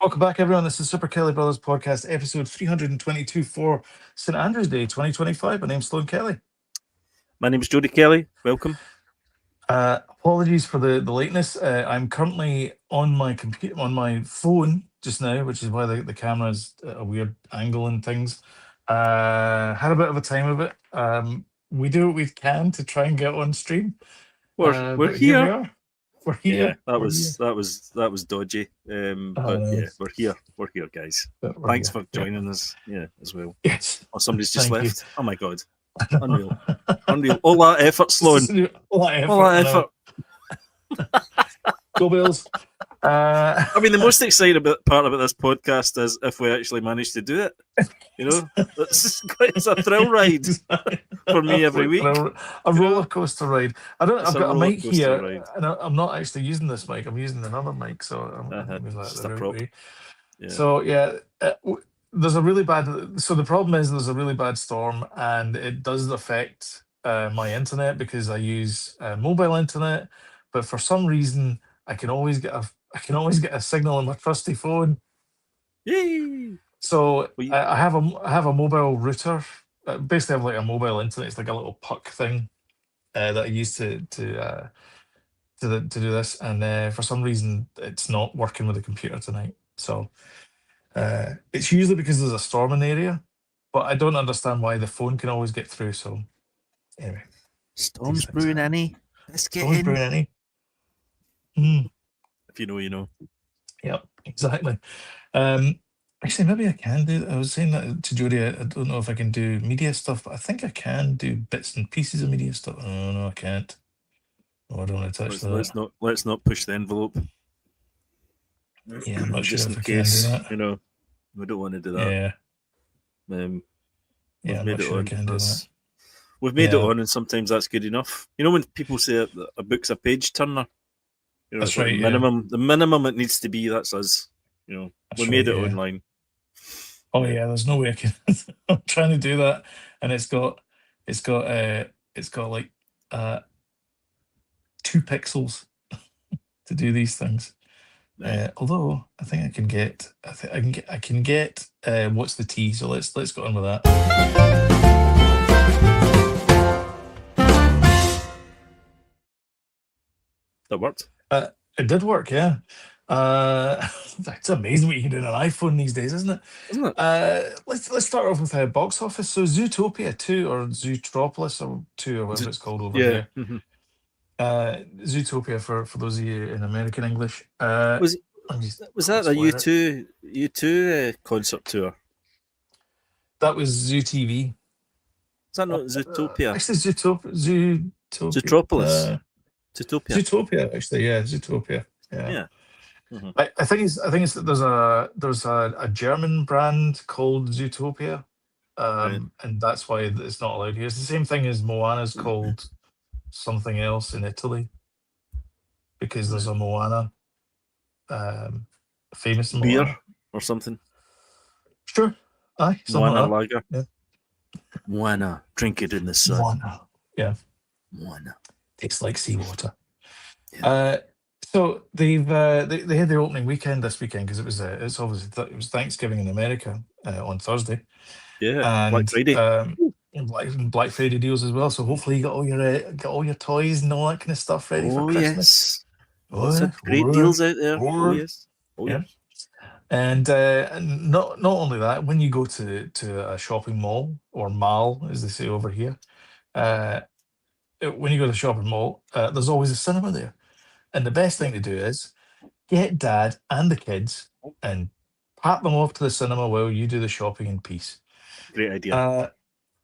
Welcome back, everyone. This is Super Kelly Brothers Podcast, episode 322 for St. Andrew's Day 2025. My name's Sloan Kelly. My name's Jody Kelly. Welcome. Apologies for the lateness. I'm currently on my computer, on my phone just now, which is why the camera is a weird angle and things. Had a bit of a time of it. We do what we can to try and get on stream. We're but here. We are. We're here. Yeah, that was dodgy. But yeah, we're here. We're here, guys. Thanks for joining us. Yeah, as well. Yes. Oh, somebody's just left. You. Oh my god. Unreal. All that effort, Sloan. All that effort. Go Bills. I mean, the most exciting part about this podcast is if we actually manage to do it. You know, it's a thrill ride for me every week. A roller coaster ride. I've got a mic here, and I'm not actually using this mic. I'm using another mic, so I'm just a prop. Yeah. So yeah, there's a really bad. So the problem is there's a really bad storm, and it does affect my internet because I use mobile internet. But for some reason, I can always get a signal on my trusty phone. Yay! So I have a mobile router. Basically, I have like a mobile internet. It's like a little puck thing that I use to do this. And for some reason, it's not working with the computer tonight. So it's usually because there's a storm in the area, but I don't understand why the phone can always get through. So anyway, storm's brewing, Annie. Let's get storm's in. Brewing, Annie. If you know, you know. Yep, exactly. Actually, maybe I can do. I was saying that to Jody. I don't know if I can do media stuff, but I think I can do bits and pieces of media stuff. Oh no, I can't. Oh, I don't want to touch that. Let's not push the envelope. Yeah, I'm not just sure in if case. I can do that. You know, we don't want to do that. Yeah. We've made it on. I can do that. We've made it on, and sometimes that's good enough. You know, when people say a book's a page turner, you know, that's right. The minimum it needs to be. That's us. You know, we made it online. Oh yeah, there's no way I can. I'm trying to do that, and it's got like 2 pixels to do these things. Right. Although I think I can get. I can get. What's the T? So let's go on with that. That worked. It did work, yeah. It's amazing what you can do on an iPhone these days, isn't it? Isn't it? Let's start off with box office. So Zootopia 2 or Zootropolis or 2 or whatever it's called over here. Mm-hmm. Zootopia for those of you in American English. Was that a U2 concert tour? That was ZooTV. Is that not Zootopia? Actually, Zootopia. Zootropolis. Zootopia, actually, yeah, Zootopia. Yeah. Mm-hmm. I think it's that there's a German brand called Zootopia, and that's why it's not allowed here. It's the same thing as Moana's called something else in Italy, because there's a Moana, famous beer Moana. or something. Sure, aye, Moana like lager. Yeah. Moana, drink it in the sun. Moana, yeah. Moana tastes like seawater. Yeah. So they had their opening weekend this weekend because it was Thanksgiving in America on Thursday. Yeah, and Black Friday. Black Friday deals as well. So hopefully you got all your toys and all that kind of stuff ready for Christmas. Lots of great deals out there. Yes. And not only that, when you go to a shopping mall or mall, as they say over here, when you go to a shopping mall, there's always a cinema there. And the best thing to do is get dad and the kids and pat them off to the cinema while you do the shopping in peace. Great idea.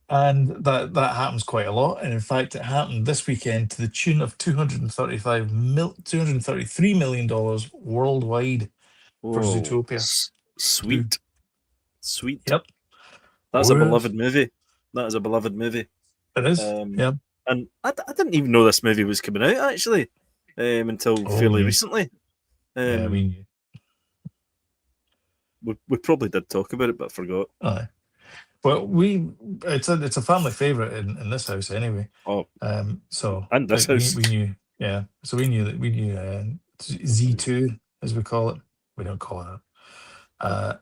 And that happens quite a lot. And in fact, it happened this weekend to the tune of $233 million worldwide for Zootopia. Sweet. Yep. That's a beloved movie. That is a beloved movie. It is. Yeah. And I didn't even know this movie was coming out, actually. Until fairly recently. We probably did talk about it, but forgot. Aye. Well, it's a family favourite in this house anyway. Oh, so and this house we knew, So we knew Z2 as we call it. We don't call it Uh,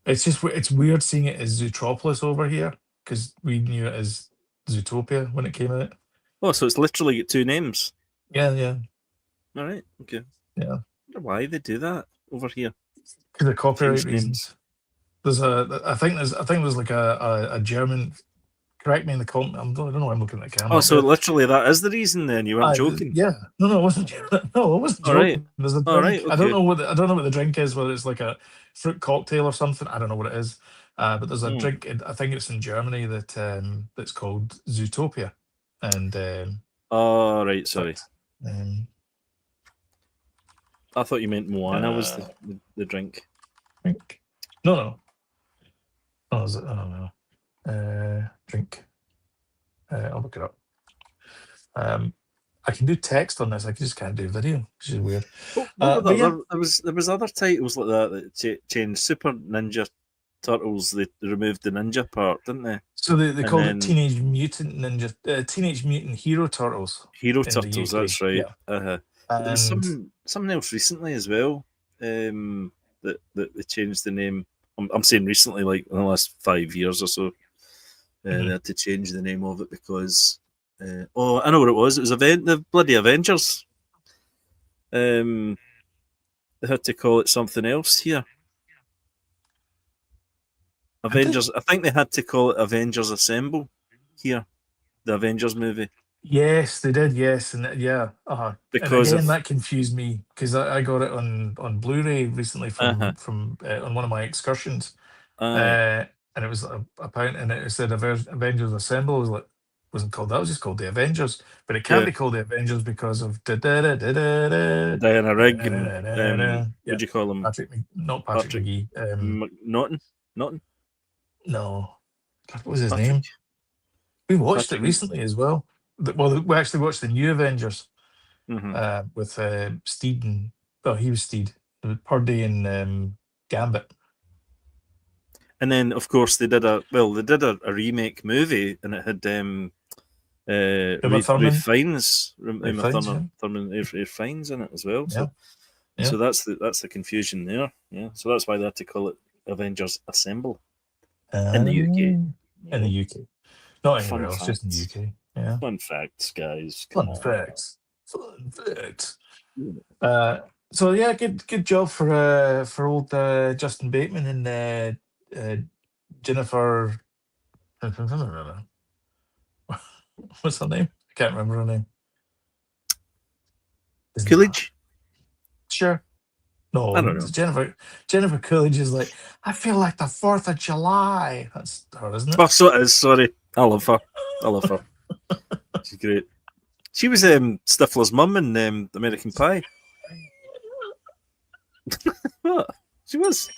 it's weird seeing it as Zootropolis over here because we knew it as Zootopia when it came out. Oh, so it's literally got two names. Yeah, yeah, All right, okay. yeah. I wonder why they do that over here. Because of copyright Change names. reasons. I think there's like a German. Correct me in the comment. I don't know why I'm looking at the camera Oh, up so there. literally that is the reason then? You weren't joking? Yeah, no, I wasn't. No, I wasn't All right. joking. There's a All right, drink. I don't okay. know what I don't know what the drink is. Whether it's like a fruit cocktail or something. I don't know what it is. But there's a Hmm. drink. I think it's in Germany that's called Zootopia, and Oh, right, sorry. but, um, I thought you meant Moana was uh, the drink. drink. No, no. Oh, is it? I don't know. Drink. I'll look it up. I can do text on this. I just can't do video, which is weird. What were But yeah, there was other titles like that changed. Super Ninja Turtles, they removed the ninja part, didn't they? so they And called it then Teenage Mutant Hero Turtles Hero in the Turtles, UK. that's right. Yeah, But there was and something else recently as well. That they changed the name. I'm saying recently, like in the last 5 years or so, they had to change the name of it because I know what it was. It was the bloody Avengers. They had to call it something else here. Avengers. I think they had to call it Avengers Assemble here. The Avengers movie yes, they did. Yes, and yeah, and because again of that confused me because I got it on Blu-ray recently from on one of my excursions, aye and it was a pound, and it said Avengers Assemble. I was like, wasn't called that. It was just called the Avengers, but it can't yeah be called the Avengers because of da da da da da da Diana da Rigg and da da da. what Yeah, do you call him? Not Patrick Patrick McGee. Norton. Norton. No, God, what was his Patrick name? We watched it Patrick. recently as well. Well, we actually watched the new Avengers Mm-hmm. with Steed and he was Steed, Purdy and Gambit. And then of course they did a remake movie and it had Uma Ralph Thurman, Fiennes, Ray Uma Fiennes, yeah, Thurman, Ralph Fiennes in it as well. yeah, yeah. So that's the confusion there. Yeah, so that's why they had to call it Avengers Assemble in the UK. In You the know, UK, not anywhere fun else, just in the facts, UK. Yeah, fun facts, guys. Come fun on. facts, fun facts. Uh, so yeah, good job for old Justin Bateman and Jennifer. What's her name? I can't remember her name. Isn't that Coolidge. sure? I No, don't know. Jennifer Coolidge is like, I feel like the 4th of July. That's her, isn't it? Oh, so it is. Sorry, I love her. I love her. She's great. She was Stifler's mum in American Pie. What? She was.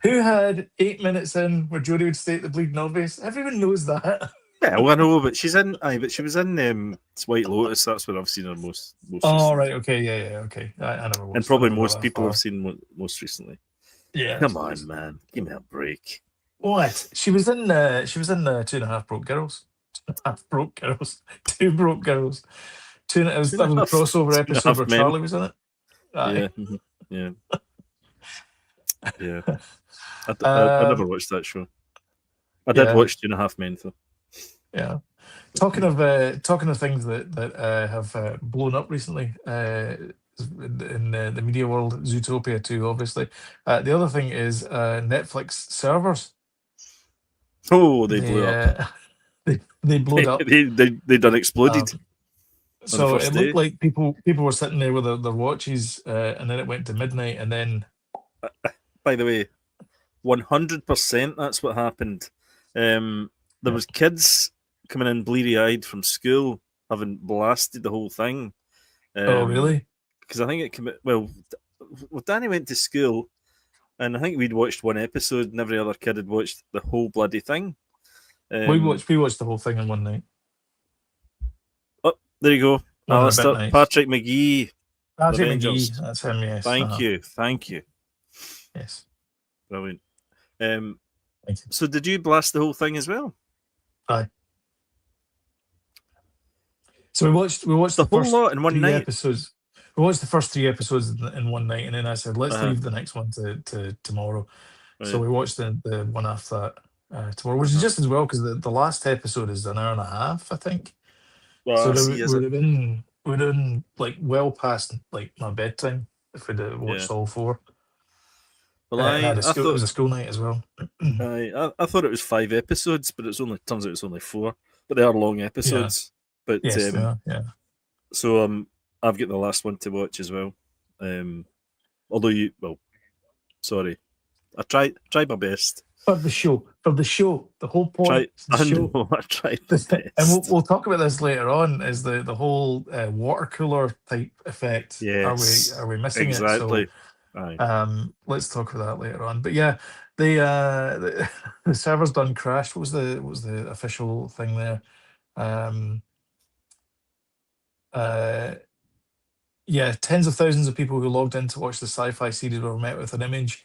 Who had 8 minutes in where Jodie would state the bleeding obvious? Everyone knows that. Yeah, well, I know, but she's in. But she was in White Lotus. That's where I've seen her most Oh, recently. right. Okay. Yeah. Okay. I never watched. And probably I never got most that people far. have seen most recently. Yeah. Come on, man, give me a break. What? She was in. She was in Two and a Half Broke Girls. Half Broke Girls. Two Broke Girls. That was a crossover episode where Men. Charlie was in it. Yeah, yeah, yeah. I never watched that show. I did watch 2.5 Men though. Yeah. Talking of things that have blown up recently in the media world, Zootopia too, obviously. The other thing is Netflix servers. Oh, they blew up. They blew up. They done exploded. So it looked day. like people were sitting there with their watches, and then it went to midnight, and then. By the way, 100% that's what happened. There was kids coming in bleary-eyed from school, having blasted the whole thing. Oh, really? Because I think it came. Well, Danny went to school, and I think we'd watched one episode, and every other kid had watched the whole bloody thing. We watched the whole thing in one night. Oh, there you go. Alistair, Patrick McGee. Patrick McGee, that's him. Yes. Thank you. Yes. Brilliant. So did you blast the whole thing as well? Aye. So we watched the whole first lot in one night. episodes. we watched the first three episodes in one night, and then I said, let's Uh-huh. leave the next one to tomorrow. So Right. we watched the one after that tomorrow, which is Uh-huh. just as well because the last episode is an hour and a half, I think. So Well, I see, is it? would have been like well past like my bedtime if we'd Yeah. watched all four. Well, And I had a I school. It thought was a school night as well. I thought it was 5 episodes, but it's only turns out it's only four. But they are long Yeah. episodes. But Yes. Yeah. Yeah. so I've got the last one to watch as well. Although sorry, I tried my best. For the show, the whole Try point is the I show. know I tried my And best. we'll talk about this later on. Is the whole water cooler type effect? Yes, Are we missing it? So exactly. Aye. let's talk about that later on. But yeah, the the server's done crashed. What was the official thing there? Um, uh, yeah, tens of thousands of people who logged in to watch the sci-fi series were met with an image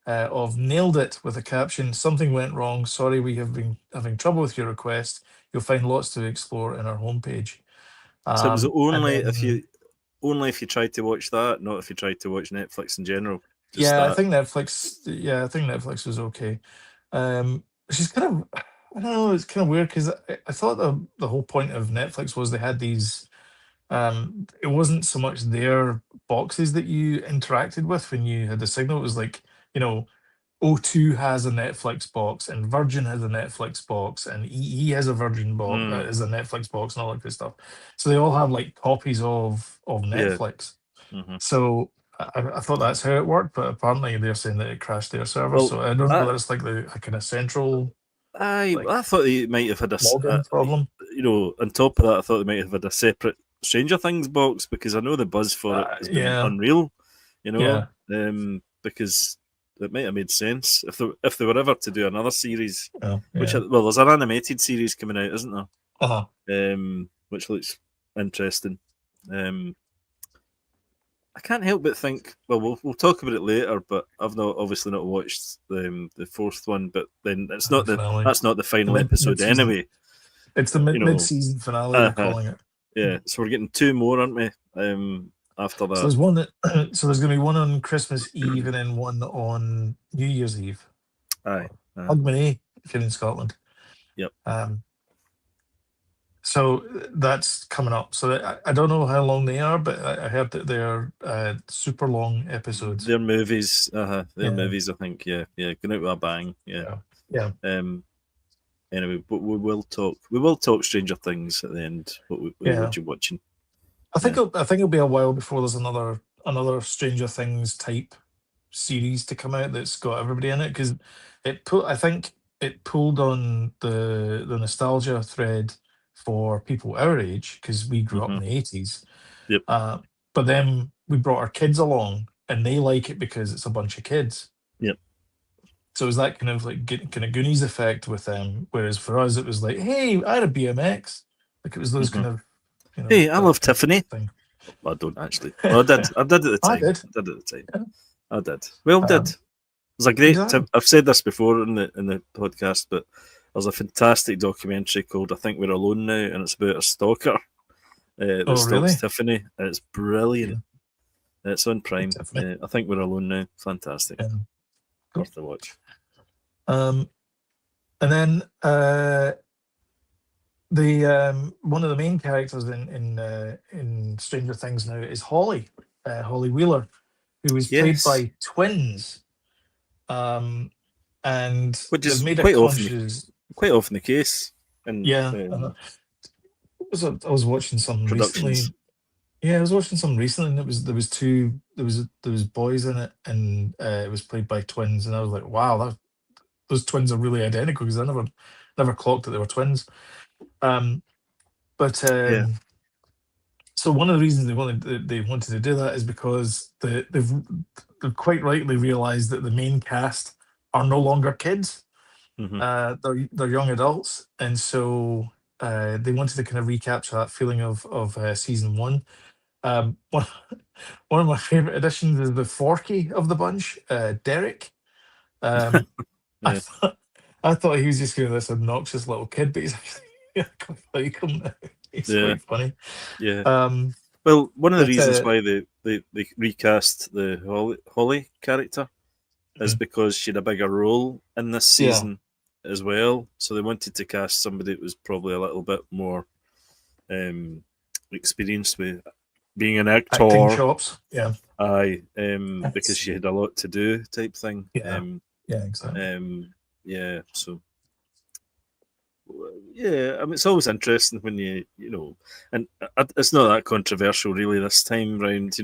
of "nailed it" with a caption, "Something went wrong. Sorry, we have been having trouble with your request. You'll find lots to explore in our homepage." So it was And then only if you tried to watch that, not if you tried to watch Netflix in general. Just yeah, that. I think Netflix was okay. Which is kind of, I don't know, it's kind of weird because I thought the whole point of Netflix was they had these. It wasn't so much their boxes that you interacted with when you had the signal. It was like, you know, O2 has a Netflix box, and Virgin has a Netflix box, and EE has a Virgin box, Mm, is a Netflix box, and all that good stuff. So they all have like copies of yeah. Netflix. Hmm. So I thought that's how it worked, but apparently they're saying that it crashed their server. Well, So I don't know I whether it's like a kind of central like I thought they might have had login problem. on top of that, I thought they might have had a separate Stranger Things box because I know the buzz for it has been Yeah, unreal. yeah, Because it might have made sense if they were ever to do another series, yeah, yeah. there's an animated series coming out, isn't Uh-huh. there? Which looks interesting. Um, I can't help but think. Well, we'll talk about it later, but I've not obviously not watched the fourth one. But then The finale, that's not the the final episode mid-season. anyway. It's the mid-season finale they're Uh, calling it. yeah. So we're getting two more, aren't we? After So that, there's one that so there's going to be one on Christmas Eve and then one on New Year's Eve. aye, Hogmanay, if you're in Scotland. yep. Um, so that's coming up. So I don't know how long they are, but I heard that they're super long episodes. Their movies, their Yeah, movies. I think, yeah, going out with a bang, yeah. yeah, yeah, Anyway, but we will talk. We will talk Stranger Things at the end. yeah. What you watching? I think it'll be a while before there's another Stranger Things type series to come out that's got everybody in it because I think it pulled on the nostalgia thread for people our age because we grew up Mm-hmm. in the 80s. Yep. But then we brought our kids along and they like it because it's a bunch of kids. Yep. So it was that kind of like kind of Goonies effect with them. Whereas for us, it was like, hey, I had a BMX. Like it was those Mm-hmm. kind of, Hey, I love that Tiffany. thing. Well, I don't actually. Well, I did. I did at the I time. did. I did at the time. Yeah. I did. Well, did. Um, It was a great. exactly. I've said this before in the podcast, but there's a fantastic documentary called "I Think We're Alone Now," and it's about a stalker that Oh, stalks really? Tiffany, and it's brilliant. It's on Prime. Definitely. I think we're alone now. Fantastic. Yeah. Cool. Worth the watch. And then the one of the main characters in Stranger Things now is Holly, Holly Wheeler, who is played Yes, by twins. And which they've is made a conscious. quite often the case in Yeah, I was watching some recently. productions. Yeah, I was watching some recently, and there was two there was boys in it, and it was played by twins, and I was like, wow, those twins are really identical because I never clocked that they were twins. Um, but Yeah. so one of the reasons they wanted to do that is because they've quite rightly realised that the main cast are no longer kids. Mm-hmm. They're young adults, and so they wanted to kind of recapture that feeling of season one. One one of my favourite additions is the Forky of the bunch, Derek. Um, I Yeah. thought I thought he was just kind of this obnoxious little kid, but he's actually I quite like him now. He's Yeah. quite funny. Yeah. Well, one of the But reasons why they recast the Holly character is mhm. because she had a bigger role in this Yeah, season as well. So they wanted to cast somebody that was probably a little bit more um, experienced with being an acting actor. chops. Yeah, Aye, because that's she had a lot to do, type thing. yeah, yeah, exactly. Yeah, so yeah, I mean, it's always interesting when and it's not that controversial really this time round,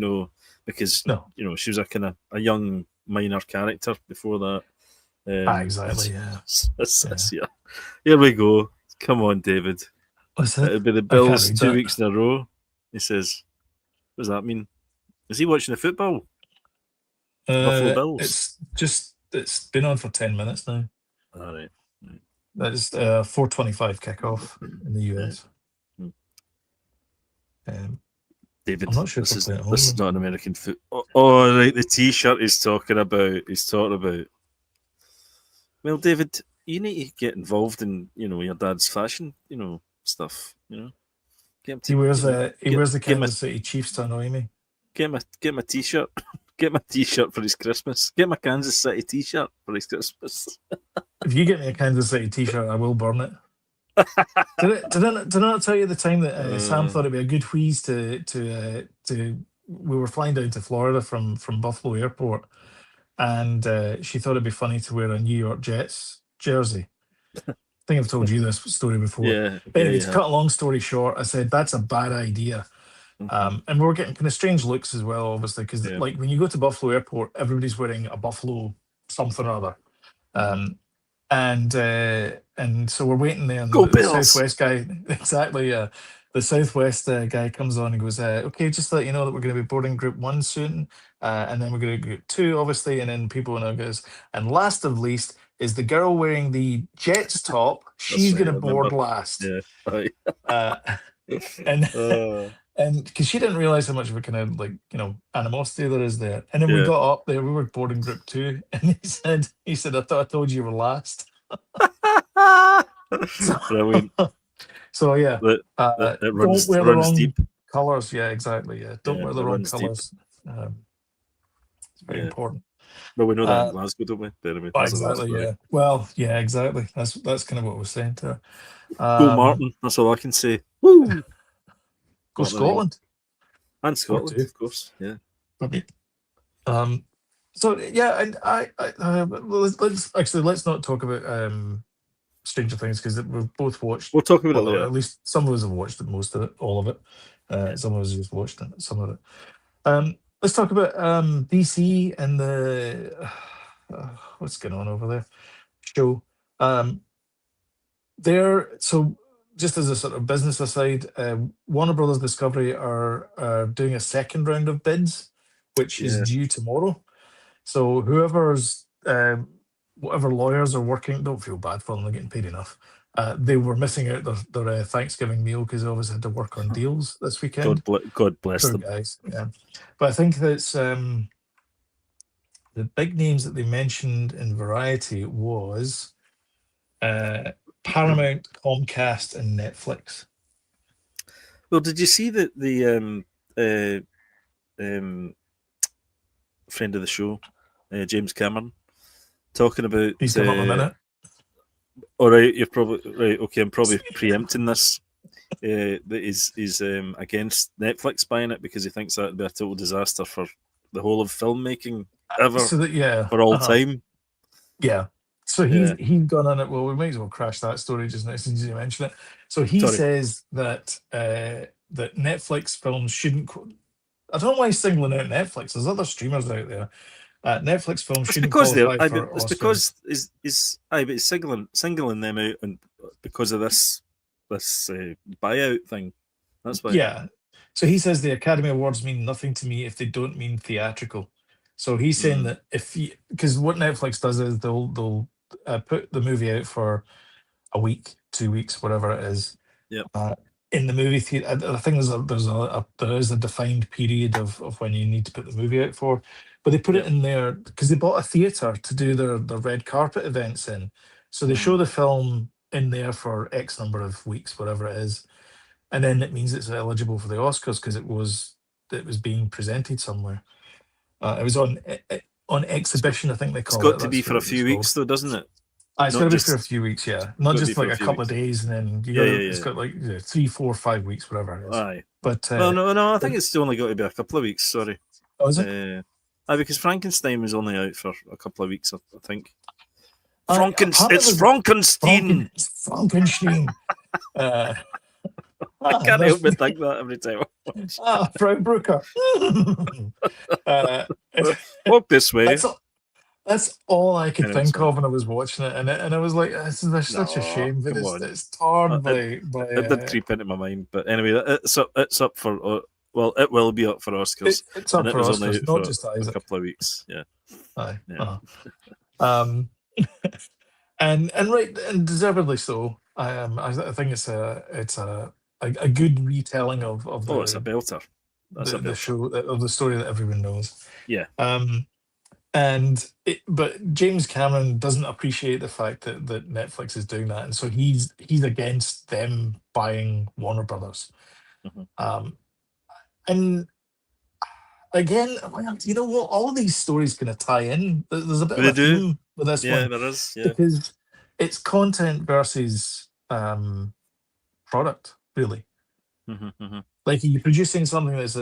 because No, she was a kind of a young minor character before that. exactly. Yeah, yeah. Yeah. Here we go. Come on, David. What's it? It'll be the I can't Bills read two that. weeks in a row. He says, "What does that mean? Is he watching the football? Buffalo Bills." It's been on for 10 minutes now. All right. Right. That is 4:25 kickoff in the Yeah. US. Hmm. Um, I'm David, not sure if this we're is playing at this home. is not an American foot. Oh, right, the T-shirt he's talking about. He's talking about. Well, David, you need to get involved in your dad's fashion, stuff. Get him to He wears the Kansas City Chiefs to annoy me. get him a T-shirt. Get him a T-shirt for his Christmas. Get him a Kansas City T-shirt for his Christmas. If you get me a Kansas City T-shirt, I will burn it. Did I not tell you the time that Sam uh, thought it'd be a good wheeze to we were flying down to Florida from Buffalo Airport, and she thought it'd be funny to wear a New York Jets jersey. I think I've told you this story before. yeah, But yeah, anyway, you to have. cut a long story short, I said that's a bad idea. Hmm. And we were getting kind of strange looks as well, obviously, because Yeah. like when you go to Buffalo Airport, everybody's wearing a Buffalo something or other. Hmm. Um, and so we're waiting there, and Go the Bills! Southwest guy, exactly, the Southwest guy comes on and goes, "Okay, just to let you know that we're going to be boarding Group One soon, and then we're going to Group Two, obviously, and then people know goes, and last of least is the girl wearing the Jets top. That's She's right. going I to remember. board last." Yeah. Aye. Uh, and uh, and because she didn't realize how much of a kind of like animosity there is there. And then we yeah. got up there, we were boarding Group Two, and he said, "I thought I told you you were last." So, Brilliant. so yeah, That, that it don't runs wear the runs wrong deep. colors. Yeah, exactly. Yeah, don't Yeah, wear it the wrong runs deep. colors. It's very Yeah. important. Well, we know that in Uh, Glasgow, don't we? But anyway, that's another exactly. story. Yeah. Well, yeah, exactly. That's kind of what we're saying to her. Go Um, Martin. That's all I can say. Woo! Go Got the ring. Scotland And or Scotland, two. of course. Yeah. Maybe. Um, so yeah, and let's not talk about Stranger Things because we've both watched. We'll talk about it Well, later. at least some of us have watched it, most of it, all of it. Yeah. Some of us just watched it, some of it. Let's talk about DC and the what's going on over there show. Um, there, so just as a sort of business aside, Warner Brothers Discovery are doing a second round of bids, which is Yeah. due tomorrow. So whoever's whatever lawyers are working, don't feel bad for them; they're getting paid enough. They were missing out their Thanksgiving meal because they always had to work on deals this weekend. God bless Poor them. guys, yeah. But I think that's the big names that they mentioned in Variety was uh, Paramount, Comcast, and Netflix. Well, did you see that uh, um, friend of the show, James Cameron, talking about? Please come up a minute. All right, you're probably right. Okay, I'm probably preempting this. That he's against Netflix buying it because he thinks that would be a total disaster for the whole of filmmaking ever So that yeah, for all time. yeah. So he's Yeah, he's gone on it. Well, we might as well crash that story just now since you mentioned it. So he sorry. says that that Netflix films shouldn't. I don't know why he's singling out Netflix. There's other streamers out there. Netflix films It's shouldn't because they're. qualify for It's Oscars. because is I but he's singling them out and because of this buyout thing. That's why. Yeah. So he says the Academy Awards mean nothing to me if they don't mean theatrical. So he's saying Mm, that because what Netflix does is they'll put the movie out for a week, 2 weeks, whatever it is, yep. uh, in the movie theater. I think there is a defined period of when you need to put the movie out for, but they put it Yep. in there because they bought a theater to do their red carpet events in. So they show Mm, the film in there for X number of weeks, whatever it is, and then it means it's eligible for the Oscars because it was being presented somewhere. It was on It's got, exhibition, I think they it's call got it. to be That's for what a it was few called. weeks, though, doesn't it? It's got Not to be for a just few weeks, yeah. it's Not got to be just for like a a few couple of weeks. days and then you Yeah, got to. yeah, It's yeah. got like 3, 4, 5 weeks, whatever it is. Aye. But Well, no, I think it's only got to be a couple of weeks. Sorry. oh, is it? Because Frankenstein was only out for a couple of weeks, I think. Apparently, It's Frankenstein. Frankenstein. Uh, I can't there's help but think that every time I watch. Frau Brooker. uh, Walk this way. that's that's all I could Anyway, it's think fine. of when I was watching it, and I was like, "This is such a No, shame that come on. it's torn It, by it did creep into my mind, but anyway, it's up for well, it will be up for Oscars, it's and up it for was only Oscars, out not for just a Isaac. couple of weeks. Yeah, Aye. yeah. Um, and right, and deservedly so. I think it's a good retelling of Oh, it's a belter. That's a the belter. show of the story that everyone knows. Yeah. But James Cameron doesn't appreciate the fact that Netflix is doing that, and so he's against them buying Warner Brothers. Mm-hmm. And again, well, you know what? All of these stories kind of tie in. There's a bit of They a do. theme with this Yeah, one there is. Yeah. because it's content versus product, really. Mm-hmm. Like, are you producing something that's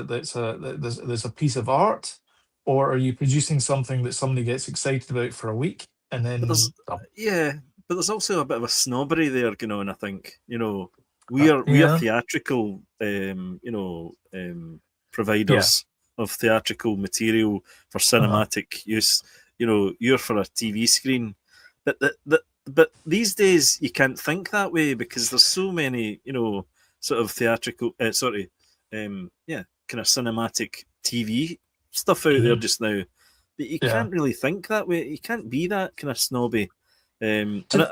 a piece of art, or are you producing something that somebody gets excited about for a week and But then but there's also a bit of a snobbery there going on. I think we are yeah, theatrical, yeah, providers of theatrical material for uh-huh, cinematic use. You're for a TV screen, but these days you can't think that way because there's so many sort of theatrical, kind of cinematic TV stuff out there mhm, just now. But you yeah. can't really think that way. You can't be that kind of snobby. And Do,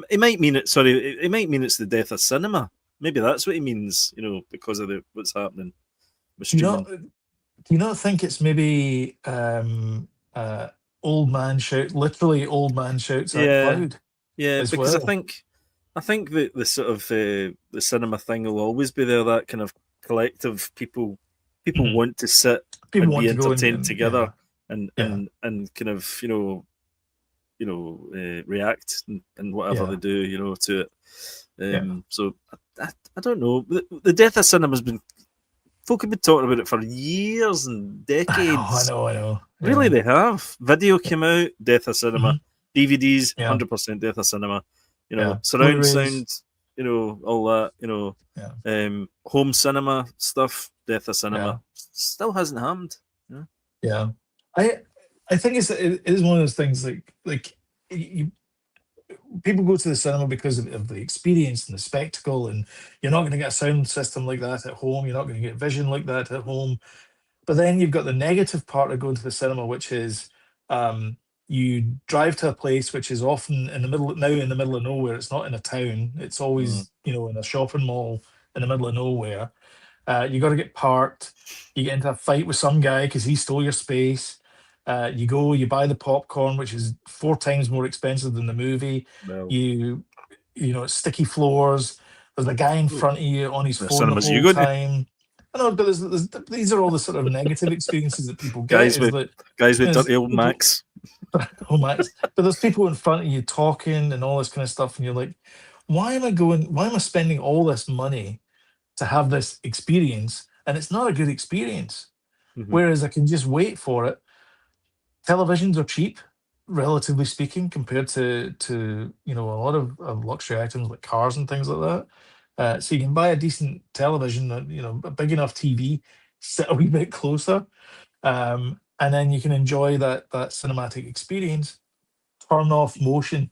it might mean it. Sorry, it might mean it's the death of cinema. Maybe that's what he means. Because of what's happening with do you not streaming. do you not think it's maybe literally old man shouts at Yeah, cloud yeah. as Because I well? think the sort of the cinema thing will always be there. That kind of collective people Mhm. want to sit People and want be to go entertained and together yeah, and yeah, kind of react and whatever yeah, they do, to it. yeah. So I don't know. The death of cinema has been folk have been talking about it for years and I decades. know, I know. Really, Yeah, they have. Video came out, death of cinema. mhm, DVDs, yeah, 100% death of cinema. yeah. Surround Blu-rays, sound, all that. yeah, Home cinema stuff, death of yeah. cinema. Still hasn't happened. Yeah. Yeah, I I think it is one of those things like you, people go to the cinema because of the experience and the spectacle, and you're not going to get a sound system like that at home. You're not going to get vision like that at home. But then you've got the negative part of going to the cinema, which is um, you drive to a place which is often in the middle of nowhere. It's not in a town. It's Mm, always in a shopping mall in the middle of nowhere. You got to get parked. You get into a fight with some guy because he stole your space. You buy the popcorn, which is 4 times more expensive than the movie. well, You, it's sticky floors. There's a guy in front of you on his the phone the cinemas you whole go to, time. I know, but these are all the sort of negative experiences that people get. guys Is with that guys with there's dirty old people, Macs. oh Max, but there's people in front of you talking and all this kind of stuff, and you're like, why am I going? Why am I spending all this money to have this experience, and it's not a good experience. Mm-hmm. Whereas I can just wait for it. Televisions are cheap, relatively speaking, compared to a lot of luxury items like cars and things like that. So you can buy a decent television, a big enough TV, sit a wee bit closer, and then you can enjoy that cinematic experience. Turn off motion,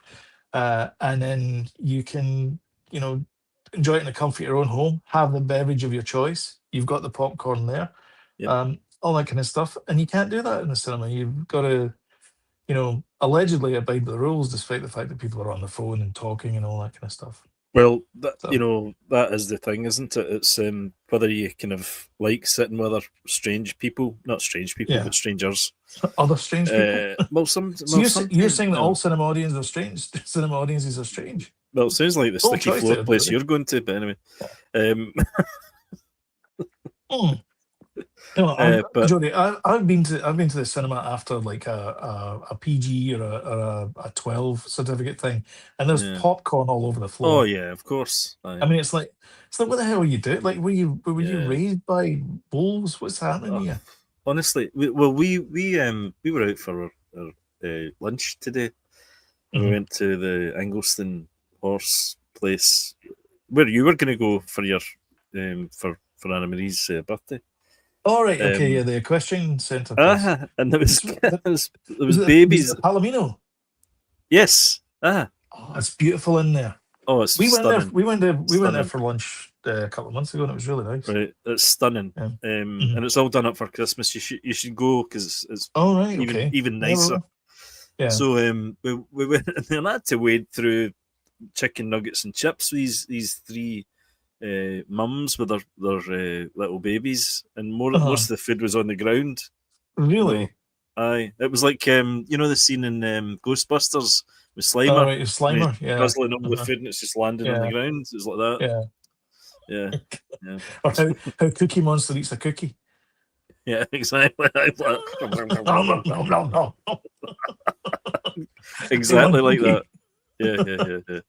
and then you can you know enjoy it in the comfort of your own home. Have the beverage of your choice. You've got the popcorn there, Yep. all that kind of stuff, and you can't do that in the cinema. You've got to allegedly abide by the rules, despite the fact that people are on the phone and talking and all that kind of stuff. Well, So that is the thing, isn't it? It's whether you kind of like sitting with other strange people, not strange people, yeah, but strangers. other strange people. So you're Sometimes, saying that all cinema audiences are strange? Cinema audiences are strange. well, it sounds like the Bold sticky choice floor there, place Jody. you're going to, but anyway. Um, Mm. No, but Jody, I've been to the cinema after like a PG or a 12 certificate thing, and there's yeah. popcorn all over the Oh floor. yeah, of course. I mean, it's like what the hell are you doing? Like, were you Yeah. raised by wolves? What's happening Oh, here? honestly, we were out for our lunch today, and we Hmm. went to the Angleston horse place where you were going to go for your for Anna Marie's birthday. All right, okay, yeah, Um, the equestrian centre place. and there was It's there was was it babies. the Palomino? Yes. Oh, it's beautiful in there. Oh, it's We went there. stunning, We went there stunning. for lunch a couple of months ago, and it was really nice. Right, it's stunning. Yeah. Hmm. And it's all done up for Christmas. You should go because it's All right, even okay. even Never. nicer. Yeah. So we went and I had to wade through chicken nuggets and chips. These three mums with their little babies, and most Uh-huh. of the food was on the ground. You know, Really? aye, it was like the scene in Ghostbusters with All Slimer right, when he's Slimer. Yeah. guzzling all the Uh-huh. food and it's just landing on the Yeah. ground. It was like that. Yeah. Yeah, yeah, Or how Cookie Monster eats a cookie. yeah, exactly. No, no, no, no, no. Hey, one Exactly like that. cookie. Yeah, yeah, yeah,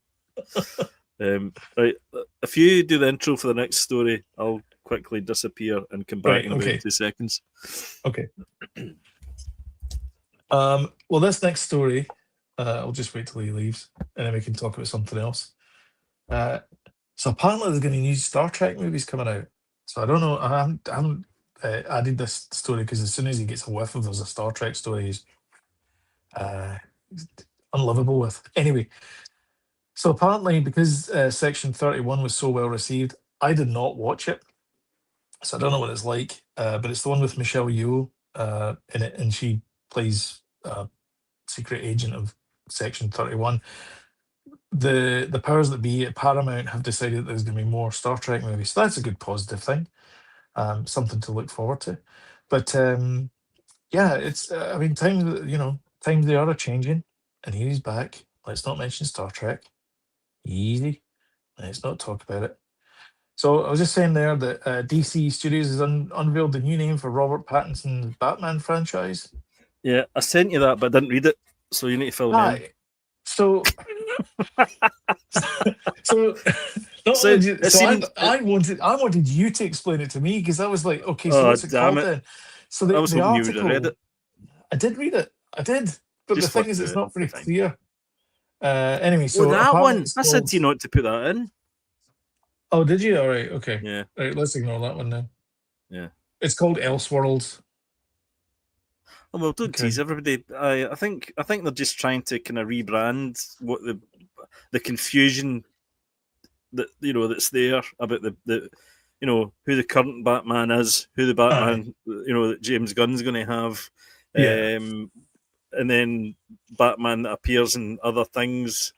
yeah. Right, if you do the intro for the next story, I'll quickly disappear and come back Right. in about Okay. 2 seconds. Okay. Well, this next story, I'll just wait till he leaves, and then we can talk about something else. So apparently, there's going to be new Star Trek movies coming out. So I don't know. I haven't added this story because as soon as he gets a whiff of there's a Star Trek story, he's uh, unlivable with. Anyway, so apparently, because Section 31 was so well received, I did not watch it. So I don't know what it's like, but it's the one with Michelle Yeoh in it, and she plays a secret agent of Section 31. The powers that be at Paramount have decided that there's going to be more Star Trek movies. So that's a good positive thing, something to look forward to. But yeah, it's I mean, times they are a changing, and here he's back. Let's not mention Star Trek. Easy. Let's not talk about it. So I was just saying there that DC Studios has unveiled the new name for Robert Pattinson's Batman franchise. Yeah, I sent you that, but I didn't read it, so you need to fill me in. Hi. So, so not So only it so seemed. I wanted you to explain it to me because I was like, okay, so Oh what's it damn called it! then? So I the was the hoping you would have read article, it. I did read it, I did, but the Just thing flick is, it's through it. not Be very fine. clear. Anyway, Oh, so that apparently one! it's I said called. to you not to put that in. Oh, did you? All right, okay, Yeah, all right. Let's ignore that one then. yeah. It's called Elseworlds. Oh, well, don't Okay. tease everybody. I think they're just trying to kind of rebrand what the confusion that that's there about the who the current Batman is, who the Aye. Batman that James Gunn's going to have, Yeah. and then Batman that appears in other things.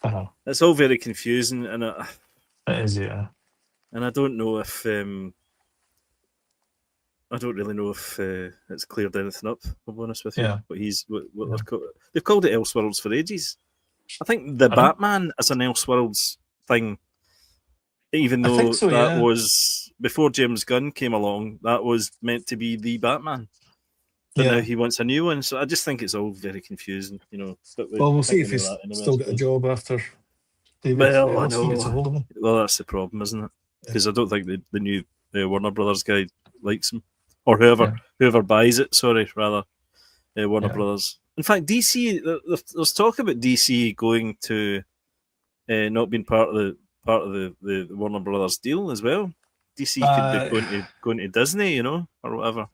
Uh-huh. It's all very confusing, and It is. Yeah. I don't know if I don't really know if it's cleared anything up. I'll be honest with you. Yeah. But what Yeah. they've called it Elseworlds for ages. I think the I know. Batman is an Elseworlds thing, even I think though so. that Yeah. was before James Gunn came along. That was meant to be the Batman, but now Yeah. he wants a new one. So I just think it's all very confusing, But Well, we'll I see think we if know he's that anyway, I still got a suppose. job after David Well, I Elsie gets a know. hold of him. Well, that's the problem, isn't it? Yeah. Because I don't think the new Warner Brothers guy likes him, or whoever buys it. Sorry, rather Warner Yeah. Brothers. In fact, DC. There's talk about DC going to not being part of the Warner Brothers deal as well. DC could be Uh, going to Disney, or whatever.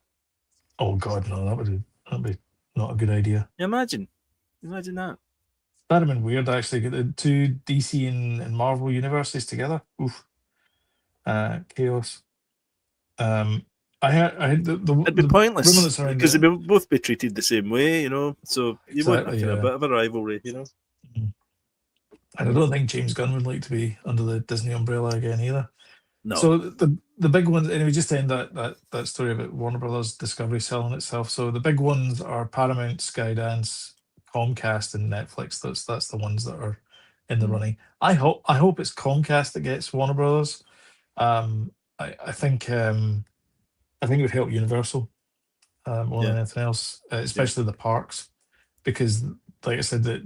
oh God, no, that'd be not a good idea. Imagine that. That'd have been weird actually. Get the two DC and Marvel universes together. Oof. Chaos. I heard It'd be the rumor pointless that's around because it. they'd both be treated the same way, So you want a Exactly. kind of Yeah. bit of a rivalry, Mhm. And I don't think James Gunn would like to be under the Disney umbrella again either. No. So the big ones, anyway, just to end that story about Warner Brothers Discovery selling itself. So the big ones are Paramount, Skydance, Comcast, and Netflix. That's the ones that are in the Mm. running. I hope it's Comcast that gets Warner Brothers. I think it would help Universal more Yeah. than anything else, Yep. especially the parks, because like I said, that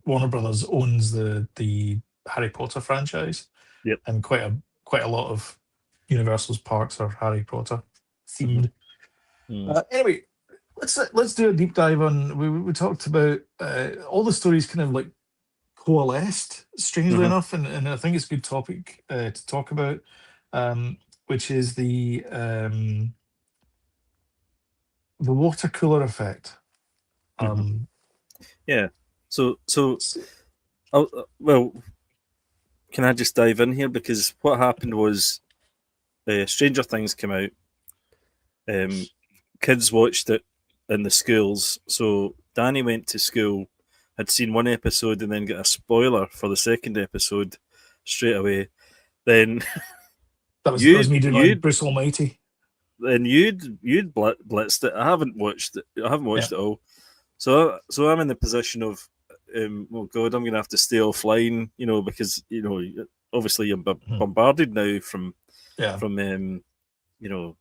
Warner Brothers owns the Harry Potter franchise, Yep. and quite a lot of Universal's parks are Harry Potter Hmm. themed. Mm. Anyway, let's do a deep dive on. We talked about all the stories kind of like coalesced, strangely Hmm. enough, and I think it's a good topic to talk about, which is the water cooler effect. Hmm. Um, Yeah. So, s- well, can I just dive in here? Because what happened was Stranger Things came out. Um, Kids watched it in the schools. So Danny went to school, had seen one episode, and then got a spoiler for the second episode straight away. Then that was you'd me doing my you'd Bruce Almighty. you'd blitzed it. I haven't watched it. I haven't Yeah. watched it all. So I'm in the position of, oh God, I'm going to have to stay offline, because obviously I'm Mhm. bombarded now from Yeah. from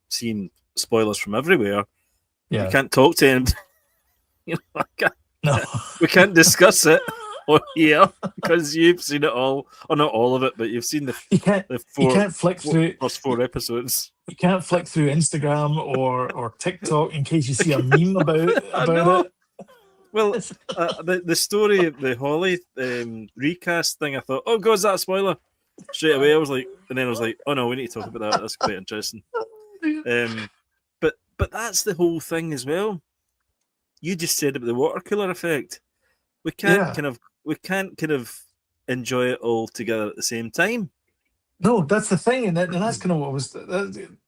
seeing spoilers from everywhere. You Yeah. can't talk to him. I can't, No. we can't discuss it on here because you've seen it all, or not all of it, but you've seen the you can't the you four, can't flick four through first you, four episodes. you can't flick through Instagram or TikTok in case you see a meme about I about know. it. Well, the story, the Holly recast thing, I thought, oh God, is that a spoiler? Straight away, I was like, and then I was like, oh no, we need to talk about that. That's quite interesting. Um, but that's the whole thing as well. You just said about the water cooler effect. We can't Yeah. kind of we can't kind of enjoy it all together at the same time. No, that's the thing, and that's kind of what was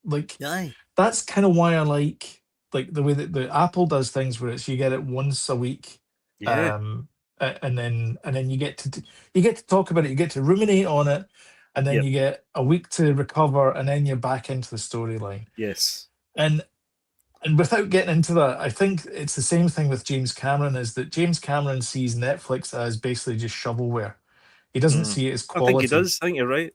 like. Aye. That's kind of why I like the way that the Apple does things, where it's you get it once a week, Yeah. um, and then you get to talk about it, you get to ruminate on it, and then Yep. you get a week to recover, and then you're back into the storyline. Yes. And and without getting into that, I think it's the same thing with James Cameron. Is that James Cameron sees Netflix as basically just shovelware. He doesn't Mm. see it as I think he quality. does. I think you're right.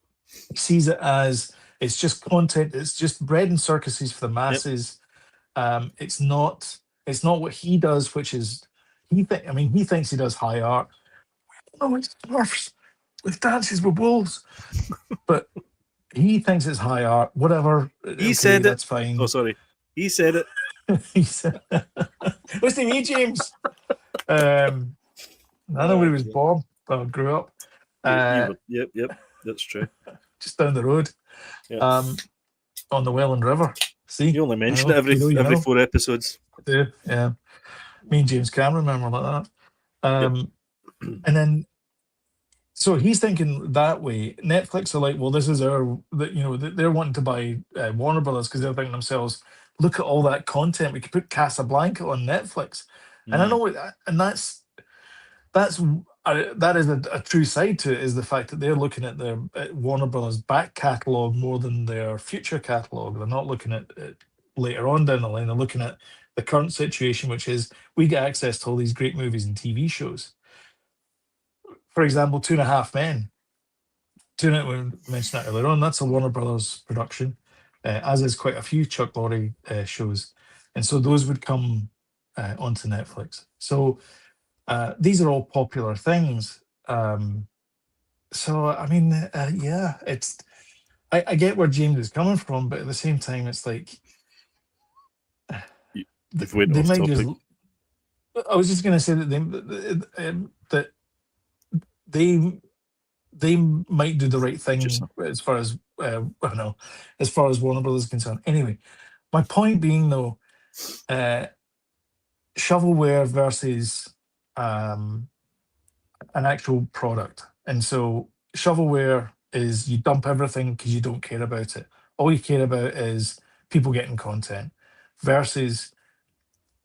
He sees it as it's just content. It's just bread and circuses for the Yep. masses. It's not. It's not what he does, which is I mean, he thinks he does high art. Oh, it's dwarfs with dances with wolves, but he thinks it's high art. Whatever. He Okay, said it. that's Oh, fine. sorry. He said it. He said, "Listen to me, James." Um, I know where he was Yeah. born. Well, grew up. You Uh, were. Yep. Yep. That's true. just down the road. Yeah. Um, on the Welland River. See, You only I mention it know. every You know. You every know. 4 episodes. I do. Yeah. Me and James Cameron remember like that. Yep. And then so he's thinking that way. Netflix are like, well, this is our that they're wanting to buy Warner Brothers because they're thinking themselves, look at all that content. We could put Casablanca on Netflix, and I Mm. know, and that's that is a true side to it, is the fact that they're looking at their Warner Brothers back catalog more than their future catalog. They're not looking at it later on down the line. They're looking at the current situation, which is we get access to all these great movies and TV shows. For example, Two and a Half Men. We mentioned that earlier on. That's a Warner Brothers production, as is quite a few Chuck Lorre shows, and so those would come onto Netflix. So these are all popular things. So I mean, yeah, I get where James is coming from, but at the same time, it's like You've went they off might just. topic. I was just going to say that that they they might do the right Just thing as far as I don't know, as far as Warner Brothers is concerned. Anyway, my point being though, uh, shovelware versus um, an actual product, and so shovelware is you dump everything because you don't care about it. All you care about is people getting content, versus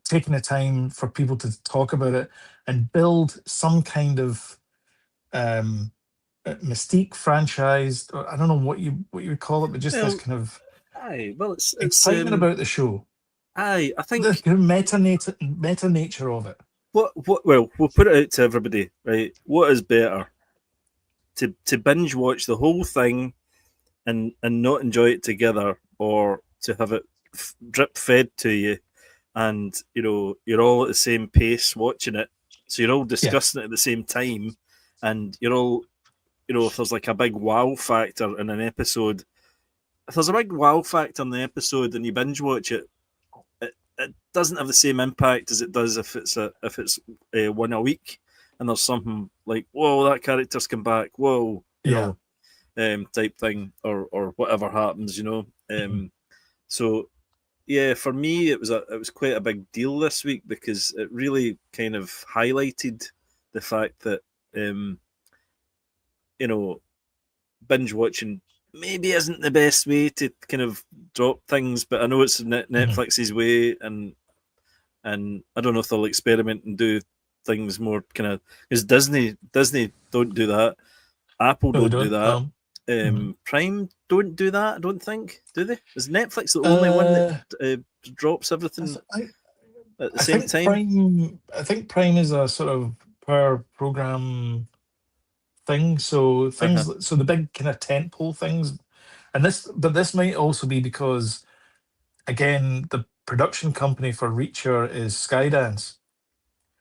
taking the time for people to talk about it and build some kind of Mystique franchised. Or I don't know what you would call it, but just this Well, kind of aye. Well, it's excitement about the show, aye. I the think kind of meta nature of it. what well we'll put it out to everybody, right? What is better to binge watch the whole thing and not enjoy it together, or to have it drip fed to you, and you're all at the same pace watching it, so you're all Yeah, discussing it at the same time, and you're all if there's like a big wow factor in an episode, if there's a big wow factor in the episode and you binge watch it, it doesn't have the same impact as it does if it's one a week, and there's something like, whoa, that character's come back, whoa, yeah. type thing, or whatever happens, Mhm. So yeah, for me it was quite a big deal this week, because it really kind of highlighted the fact that um, you know binge watching maybe isn't the best way to kind of drop things, but I know it's Mhm. Netflix's way, and I don't know if they'll experiment and do things more kind of, because Disney don't do that, Apple No, they don't do don't. that, No. Mhm. Prime don't do that. I don't think, do they? Is Netflix the only one that Uh, drops I, everything th- I at the I same think time? Prime. I think Prime is a sort of per program thing. So Uh huh. things. So the big kind of tentpole things, and this might also be because again the production company for Reacher is Skydance,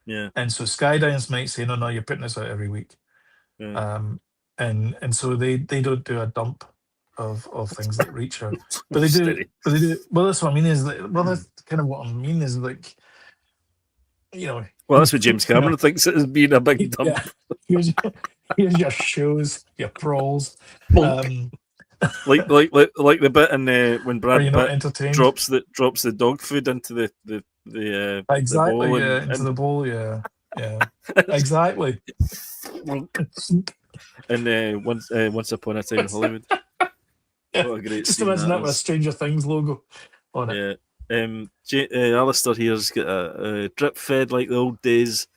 Yeah. and so Skydance might say, no, you're putting this out every week. Yeah. um, and so they don't do a dump of things like Reacher, but Steady. they do. Well, that's what I mean is that, well, that's kind of what I mean is like, you know, Well, that's what James kind Cameron of, thinks it has been, a big yeah. dump. Here's here's your shows, your pros. Bonk. Um, Like the bit in when are Brad you not Pitt entertained? drops the dog food into the Exactly. bowl, Yeah, into and the bowl. Yeah, yeah. Exactly. and once upon a time in What's that? Hollywood. Yeah. What a great Just scene imagine that that with a is. Stranger Things logo on it. Yeah. Alistair here's got a drip fed like the old days.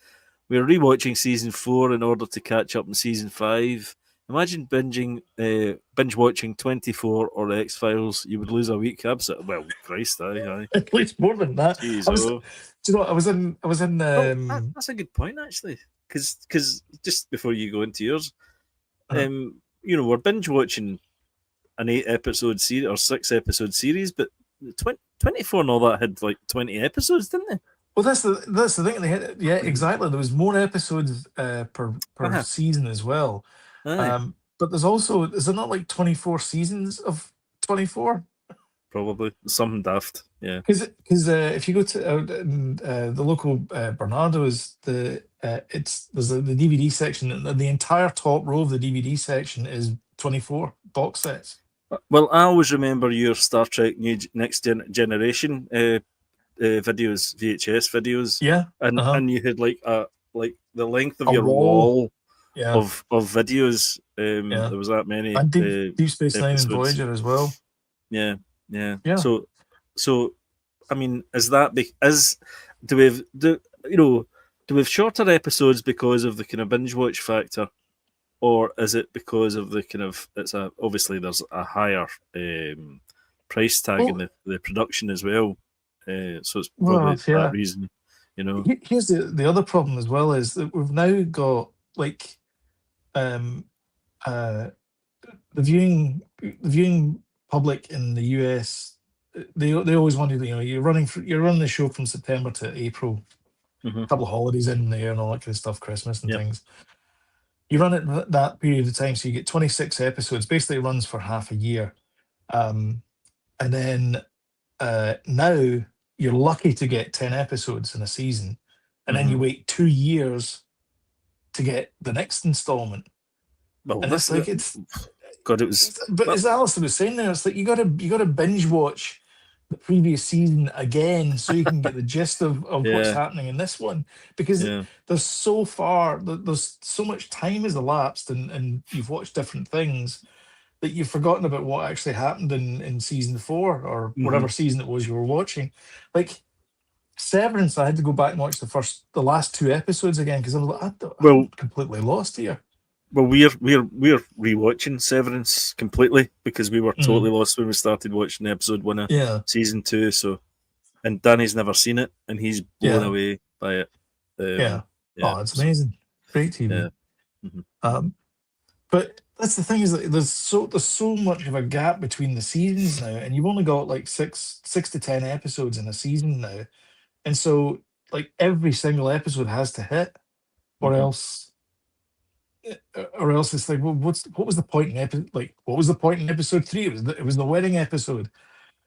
We're rewatching season 4 in order to catch up in season 5. Imagine binge watching 24 or X Files. You would lose a week. Absolutely. Well, Christ, aye. At least more than that. Jeez, I was. oh. Do you know what? I was in. Well, that's a good point, actually. Because just before you go into yours, Uh, we're binge watching an 8-episode series or 6-episode series, but 24 and all that had like 20 episodes, didn't they? well, that's the thing. They had, yeah, exactly. There was more episodes per Uh-huh. season as well. Aye, But there's also, is there not like 24 seasons of 24? probably. Something daft. Yeah. Because if you go to the local Bernardo's, there's the DVD section, and the entire top row of the DVD section is 24 box sets. Well, I always remember your Star Trek Next Generation videos, VHS videos, Yeah. Uh-huh. and you had like the length of A your wall. wall Yeah. of videos. Yeah. There was that many And Deep Space Nine and episodes. Voyager as well. Yeah, yeah. Yeah. So, I mean, is that is do we have do we have shorter episodes because of the kind of binge watch factor, or is it because of the kind of obviously there's a higher price tag in Well, the production as well, so it's well, probably that yeah. reason, you know. Here's the other problem as well is that we've now got like um uh the viewing public in the US. They always wanted, you're running the show from September to April, Mm-hmm. a couple of holidays in there and all that kind of stuff, Christmas and Yep. things. You run it that period of time, so you get 26 episodes. Basically, it runs for half a year, um, and then now you're lucky to get 10 episodes in a season, and then Mm-hmm. you wait 2 years to get the next installment. Well, And it's like God, it was. but Well, as Alistair was saying there, it's like you gotta binge watch the previous season again so you can get the gist of what's yeah, happening in this one, because yeah. there's so much time has elapsed, and you've watched different things that you've forgotten about what actually happened in season 4 or Mm-hmm. whatever season it was you were watching. Like Severance, I had to go back and watch the last 2 episodes again because I was like, I'm Well, completely lost here. well, we're rewatching Severance completely because we were totally lost when we started watching episode 1 of season 2. So, and Danny's never seen it, and he's blown away by it. Oh, it's amazing. Great TV. But that's the thing, is that there's so much of a gap between the seasons now, and you've only got like six to 10 episodes in a season now, and so like every single episode has to hit, or else it's like, well, what was the point in episode 3? It was the wedding episode.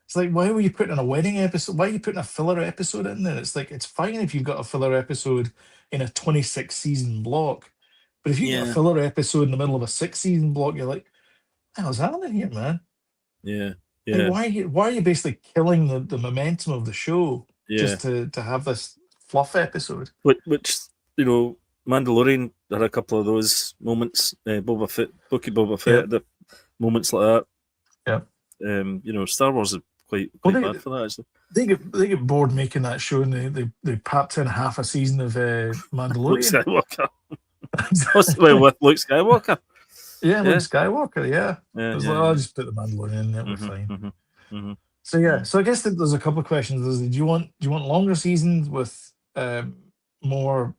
It's like, why were you putting a wedding episode? Why are you putting a filler episode in there? It's like, it's fine if you've got a filler episode in a 26 season block, but if you get a filler episode in the middle of a 6 season block, you're like, what the hell's happening here, man? Like, why are you basically killing the momentum of the show just to have this fluff episode? Which Mandalorian had a couple of those moments. Boba Fett, the moments like that. Star Wars is quite bad for that, actually. They get bored making that show, and they papped in half a season of Mandalorian. Luke Skywalker. With Luke Skywalker. Luke Skywalker. It was like, I'll just put the Mandalorian in. It was fine. So so I guess there's a couple of questions. Do you want longer seasons with more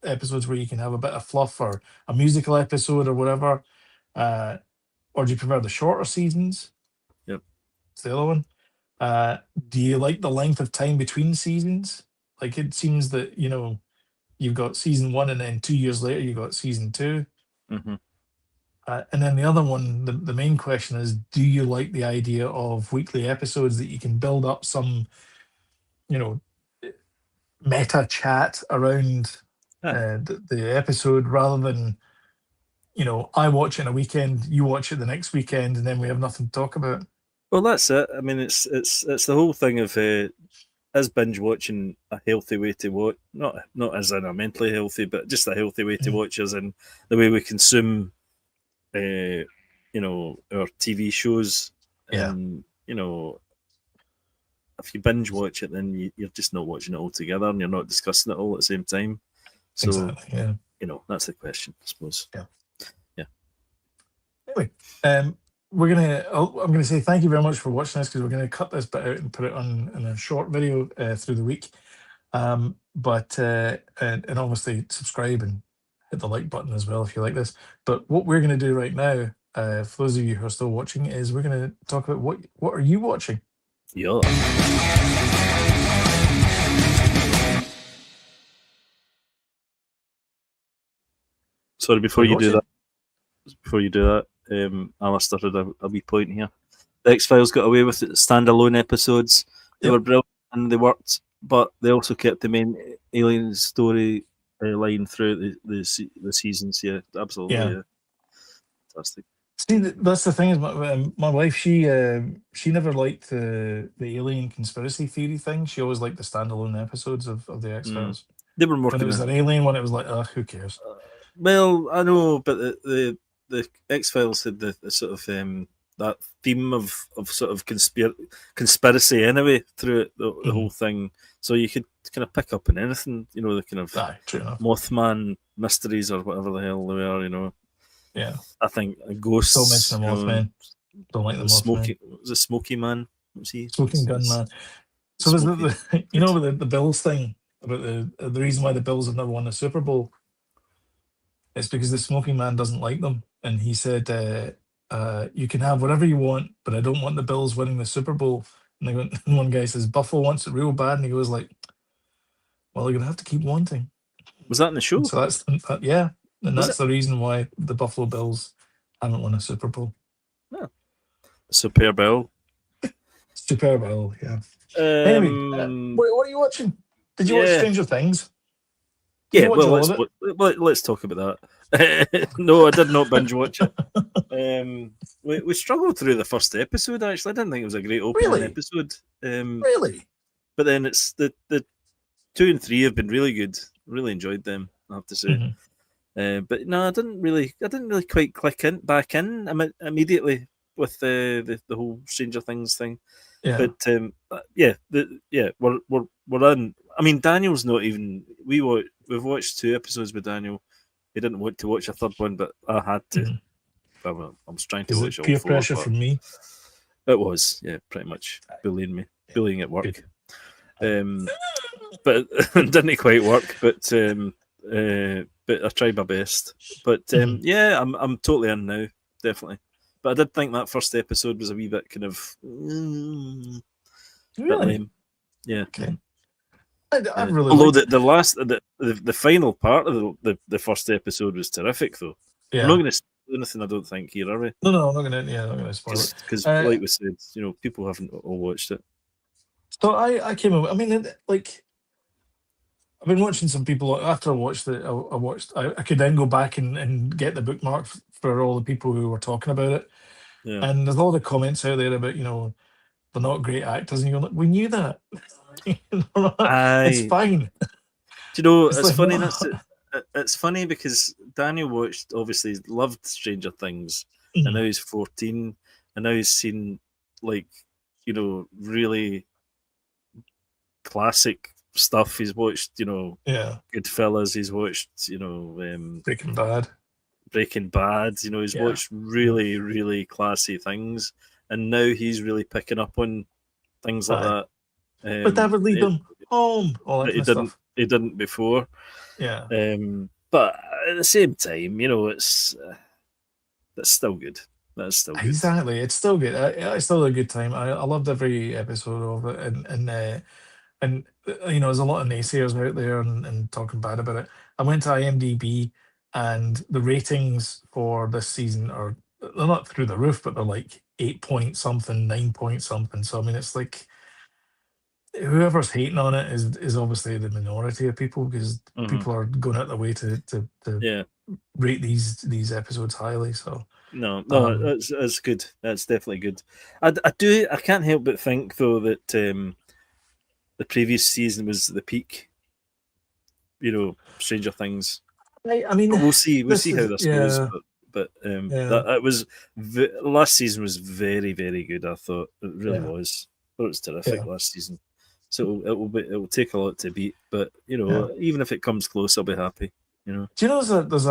episodes where you can have a bit of fluff, or a musical episode or whatever, or do you prefer the shorter seasons? It's the other one. Do you like the length of time between seasons? Like, it seems that you've got season 1, and then 2 years later you got season 2. And then the other one, the main question is, do you like the idea of weekly episodes that you can build up some meta chat around the episode, rather than I watch it in a weekend, you watch it the next weekend, and then we have nothing to talk about? Well, that's it. I mean, it's the whole thing of is binge watching a healthy way to watch? Not as in a mentally healthy, but just a healthy way to watch, as in the way we consume, our TV shows. And if you binge watch it, then you're just not watching it all together, and you're not discussing it all at the same time. So, exactly, that's the question, I suppose. Anyway, I'm gonna say thank you very much for watching this, because we're gonna cut this bit out and put it on in a short video through the week. But and obviously subscribe and hit the like button as well if you like this. But what we're gonna do right now, for those of you who are still watching, is we're gonna talk about what are you watching? Sorry, before you do that, Alistair had a wee point here. The X-Files got away with it, standalone episodes. They were brilliant and they worked, but they also kept the main alien story line through the seasons. Yeah, absolutely. Fantastic. See, that's the thing, is my wife, she never liked the alien conspiracy theory thing. She always liked the standalone episodes of the X-Files. They were more. When it was an alien one, it was like, who cares? Well, I know, but the X-Files had the sort of that theme of sort of conspiracy anyway through it, the whole thing. So you could kind of pick up on anything, the kind of Mothman mysteries or whatever the hell they were, Yeah, I think a ghost. Don't mention the Mothman. Don't like the Mothman. Was it Smoky Man? Was he? Smoking Gun Man. So there's the Bills thing about the reason why the Bills have never won the Super Bowl. It's because the Smoking Man doesn't like them, and he said, "You can have whatever you want, but I don't want the Bills winning the Super Bowl." And one guy says, "Buffalo wants it real bad," and he goes like, "Well, you're gonna have to keep wanting." Was that in the show? And so that's that's the reason why the Buffalo Bills haven't won a Super Bowl. Yeah. Super Bowl. Super Bowl, yeah. Anyway, what are you watching? Did you watch Stranger Things? Yeah, well, let's talk about that. No, I did not binge watch it. We struggled through the first episode, actually. I didn't think it was a great opening episode. Really? But then it's the 2 and 3 have been really good. Really enjoyed them, I have to say. But no, I didn't really quite click back in immediately with the whole Stranger Things thing. Yeah. But we're in. I mean, Daniel's not even. We've watched 2 episodes with Daniel. he didn't want to watch a third one, but I had to. Mhm. I was trying to Is watch it all peer four, pressure but from me? it was, yeah, pretty much bullying me, Yeah, bullying at good. work. But it didn't quite work. But I tried my best. But Mhm. yeah, I'm totally in now, definitely. But I did think that first episode was a wee bit kind of bit Really? lame. Yeah. Okay. I really Although liked the, it. the last the final part of the first episode was terrific, though. We're not Yeah. going to spoil anything, I don't think, here, are we? No, I'm not gonna. Yeah, I'm not gonna spoil it. Because, Uh, like we said, people haven't all watched it. so I came over. I mean, like I've been watching some people after I watched it. I watched. I could then go back and get the bookmark for all the people who were talking about it. Yeah. And there's all the comments out there about they're not great actors, and you're like, we knew that. It's I fine. Do you know, It's it's like funny. no. It's funny because Daniel watched, obviously loved Stranger Things, and now Mhm. he's 14, and now he's seen like really classic stuff. He's watched Yeah, Goodfellas. He's watched Breaking Bad. Breaking Bad. He's Yeah, watched yeah. really really classy things, and now he's really picking up on things like Aye. that. But that would lead It, them home, all that that kind of stuff. he didn't before. Yeah. But at the same time, that's still good. That's still good. Exactly. It's still good. It's still a good time. I loved every episode of it, and there's a lot of naysayers out there and talking bad about it. I went to IMDb, and the ratings for this season they're not through the roof, but they're like 8 point something, 9 point something. So I mean, it's like whoever's hating on it is obviously the minority of people, because Hmm. people are going out their way to Yeah. rate these episodes highly. So No, um, that's good. That's definitely good. I do. I can't help but think though that the previous season was the peak. Stranger Things. I mean, But we'll see. We'll this see how is this goes. yeah, But yeah, that it was last season was very very good. I thought it really yeah, was. I thought it was terrific yeah, last season. So it will take a lot to beat. But yeah. even if it comes close, I'll be happy. You know. Do you know there's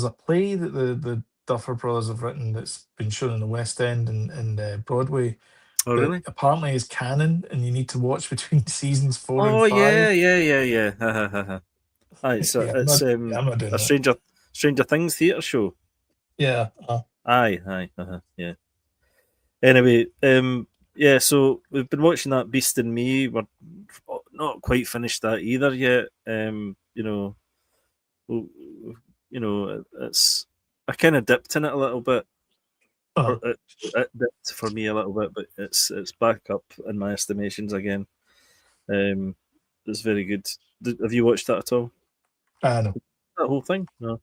a play that the Duffer Brothers have written that's been shown in the West End and Broadway Oh that really? apparently is canon, and you need to watch between seasons four and Oh yeah, five. yeah, yeah, yeah. Ha, ha, ha, ha. Aye, so Yeah, it's I'm not doing a that. Stranger Things theatre show. Yeah, Aye, aye, yeah. Anyway, yeah. So we've been watching that Beast in Me. We're not quite finished that either yet. Well, it's I kind of dipped in it a little bit, or uh, it dipped for me a little bit, but it's back up in my estimations again. Um, it's very good. Have you watched that at all? I know. That whole thing? No,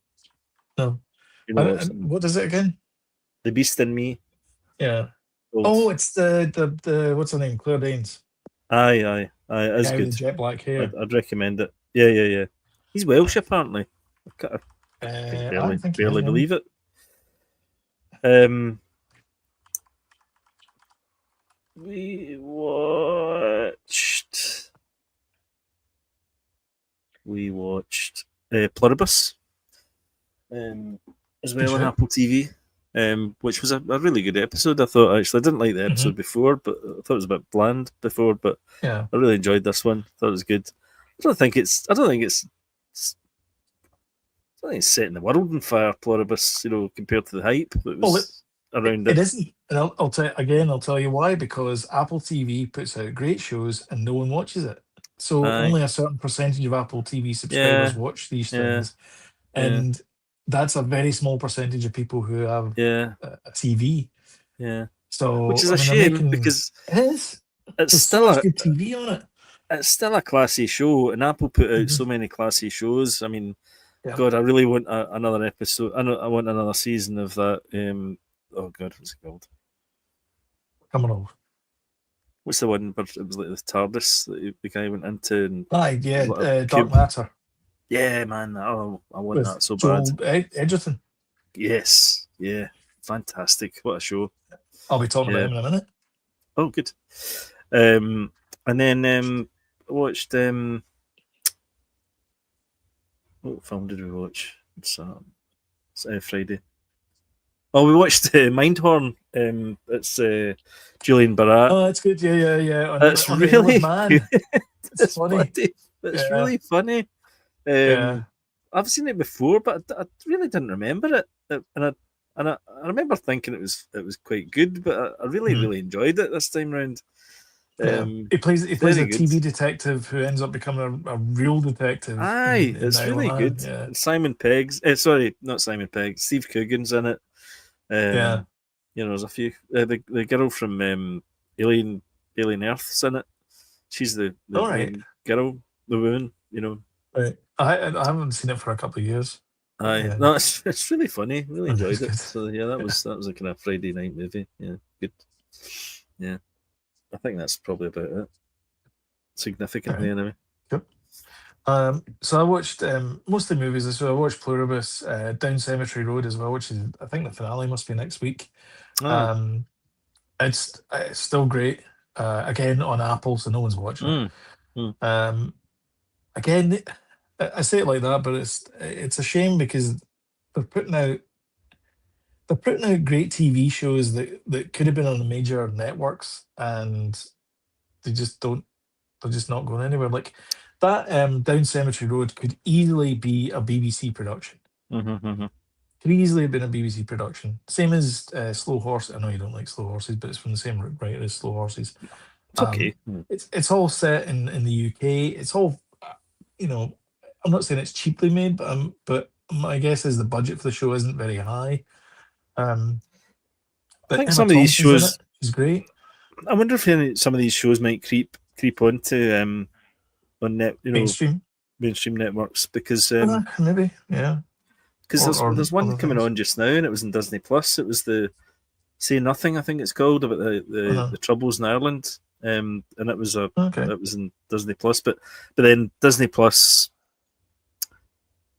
No, you know watched it. what is it again? The Beast in Me. Yeah. Old. Oh, it's the what's her name? Claire Danes, Aye. the It's guy with the good. jet black hair. I'd recommend it. Yeah. He's Welsh apparently. I can I don't barely think he is. barely No. believe it. Um, we watched Pluribus as Good well on shit. Apple TV, which was a really good episode. I thought actually I didn't like the Hmm. episode before, but I thought it was a bit bland before, but Yeah. I really enjoyed this one. Thought it was good. I don't think it's setting the world on fire, Pluribus, compared to the hype that Well, was around it it. isn't. And I'll tell again. I'll tell you why. Because Apple TV puts out great shows and no one watches it. So Aye. only a certain percentage of Apple TV subscribers Yeah, watch these yeah, things, yeah, and that's a very small percentage of people who have yeah, a TV. yeah. Which So is I a mean, they're shame making because it is. it's There's so still much a good TV on it. it's still a classy show, and Apple put out Mhm. so many classy shows. I mean, Yeah, God, I really want another episode. I want another season of that. Oh God, what's it called? coming over. What's the one where it was like the TARDIS that the guy went into and Aye, it yeah, was like a Dark cube? Matter Yeah, man. Oh, I want with that so bad. Joel Edgerton. Yes, yeah, fantastic. What a show. I'll be talking about Yeah. him in a minute. Oh, good. Um, and then I watched what film did we watch? It's Friday. Oh, we watched Mindhorn. It's Julian Barratt. Oh, it's good. Yeah. It's On the Isle of really good. Man. It's It's funny. bloody. It's Yeah, really funny. yeah. I've seen it before, but I really didn't remember it. I remember thinking it was quite good, but I really Mhm. really enjoyed it this time round. Yeah. He plays Very a good. TV detective who ends up becoming a real detective Aye, in the it's Isle of really Man. good. Yeah. Simon Pegg's, sorry, not Simon Pegg. Steve Coogan's in it. Yeah. There's a few. The girl from Alien Alien Earth's in it. She's the All right. main girl, the woman. Right. I haven't seen it for a couple of years. Aye, Yeah. no, it's really funny. Really It's enjoyed it. good. So yeah, that Yeah. was a kind of Friday night movie. Yeah, good. Yeah, I think that's probably about it. All Significantly, right. anyway. Yep. So I watched mostly movies this week. I watched Pluribus, Down Cemetery Road as well, which is I think the finale must be next week. Ah, Um, it's still great. Again on Apple, so no one's watching it. mm, mm, Again, I say it like that, but it's a shame because they're putting out they're putting out great TV shows that could have been on the major networks, and they just don't. They're just not going anywhere. Like that Down Cemetery Road could easily be a BBC production. mm-hmm. Could easily have been a BBC production. Same as Slow Horse. I know you don't like Slow Horses, but it's from the same writer as Slow Horses. It's okay. It's all set in the UK. It's all you know. I'm not saying it's cheaply made, but my guess is the budget for the show isn't very high. Um, I but think Emma some of these Thompson's in it. shows. She's great. I wonder if some of these shows might creep onto on Mainstream. mainstream networks because Maybe, yeah. Or there's one other coming things. on just now and it was in Disney Plus. It was the Say Nothing, I think it's called, about Uh-huh. the troubles in Ireland. And Okay. it was in Disney Plus, but then Disney Plus,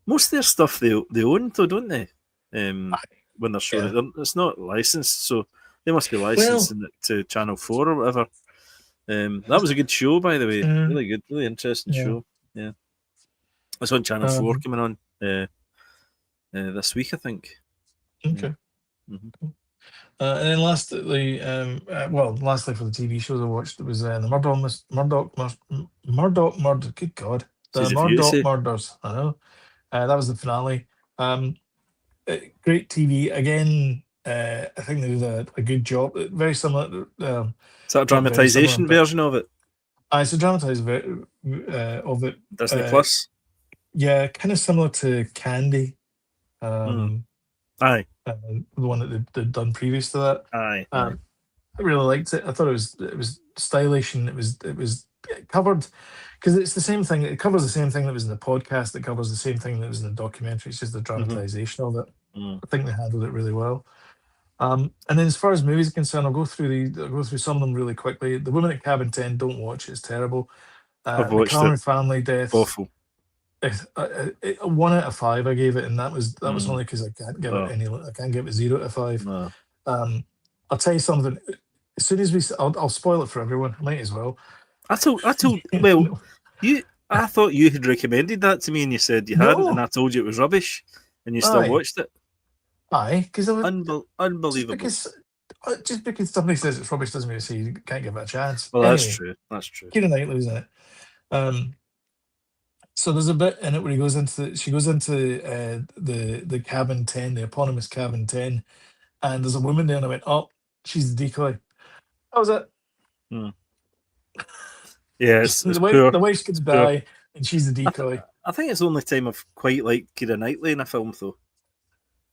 most of their stuff they own though, don't they? When they're showing Yeah. it, it's not licensed, so they must be Well, licensing it to Channel 4 or whatever. That was a good show, by the way. uh, Really good, really interesting yeah. show. Yeah, it's on Channel 4 Um, coming on this week, I think. Yeah. okay. Mm-hmm. And then lastly for the TV shows I watched, it was the Murdoch. Good God, It's the easy for you to Murdoch say. murders. I know. That was the finale. Um, Great TV again. I think they did a good job. Very similar. Is that a Not very similar, dramatisation but version of it? it's a dramatized of it. Disney Plus. Yeah, kind of similar to Candy. Mm. Um, Aye, the one that they'd done previous to that. aye, aye. Um, I really liked it. I thought it was stylish and it was covered because it's the same thing. It covers the same thing that was in the podcast. It covers the same thing that was in the documentary. It's just the Mm-hmm. dramatization of it. Mm. I think they handled it really well. And then as far as movies are concerned, I'll go through some of them really quickly. The Woman at Cabin 10, don't watch it, it's terrible. I've The watched it. Cameron Family Deaths, Awful. 1 out of 5 I gave it, and that was only because I can't give it Oh, any. I can't give it 0 out of 5. no. I'll tell you something. As soon as I'll spoil it for everyone. I might as well. I told. Well, No, you. I thought you had recommended that to me, and you said you hadn't, and no, I told you it was rubbish, and you still aye, watched it. aye, because I would just Unbelievable. because somebody says it's rubbish doesn't mean to say you can't give it a chance. Well, that's Anyway, true. That's true. Keira Knightley's in it. Um, So there's a bit in it where she goes into the cabin 10, the eponymous cabin 10, and there's a woman there, and I went, oh, she's the decoy. That was it. Hmm. Yeah, it's The poor. wife's gonna It's poor. die, and she's the decoy. I think it's the only time I've quite liked Keira Knightley in a film, though.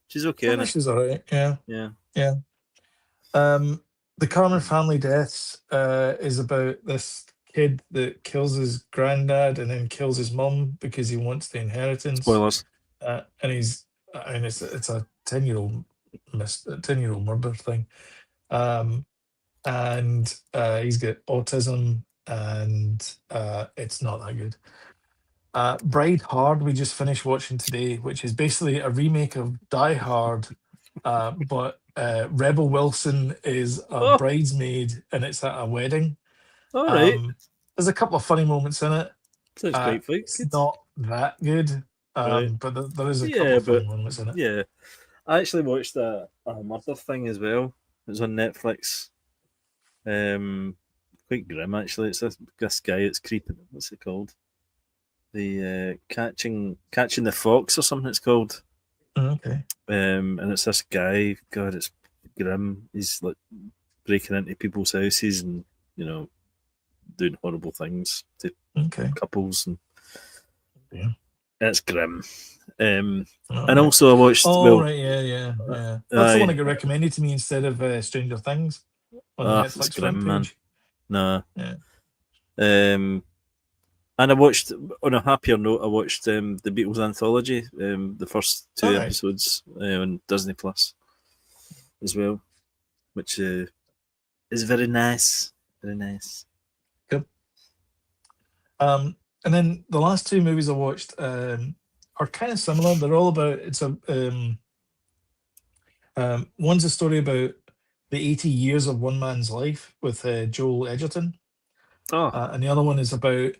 She's okay in it. She's all right. Yeah, Yeah. yeah. The Carmen Family Deaths is about this kid that kills his granddad and then kills his mum because he wants the inheritance. Spoilers. And it's a 10-year-old 10-year-old murder thing. And he's got autism, and it's not that good. Bride Hard we just finished watching today, which is basically a remake of Die Hard, but Rebel Wilson is a Oh, bridesmaid and it's at a wedding. all right. There's a couple of funny moments in it. Sounds quite It's good. not that good. Right. But there is a couple Yeah, of funny but moments in it. yeah, I actually watched a murder thing as well. It was on Netflix. Quite grim actually. It's this guy. It's creeping. What's it called? The catching the fox or something. It's called. Okay. And it's this guy. God, it's grim. He's like breaking into people's houses and you know doing horrible things to Okay. couples, and Yeah. it's grim. Um, All and right. also I watched. Oh, Well, right. Yeah, yeah, yeah. That's the one that I got recommended to me instead of Stranger Things on the it's Netflix front grim, man. page. Nah. Yeah. Um, and I watched on a happier note. I watched the Beatles anthology, the first All two right. episodes on Disney Plus as well, which is very nice. Very nice. Good. And then the last two movies I watched are kind of similar. They're all about one's a story about the 80 years of one man's life with Joel Edgerton, Oh, and the other one is about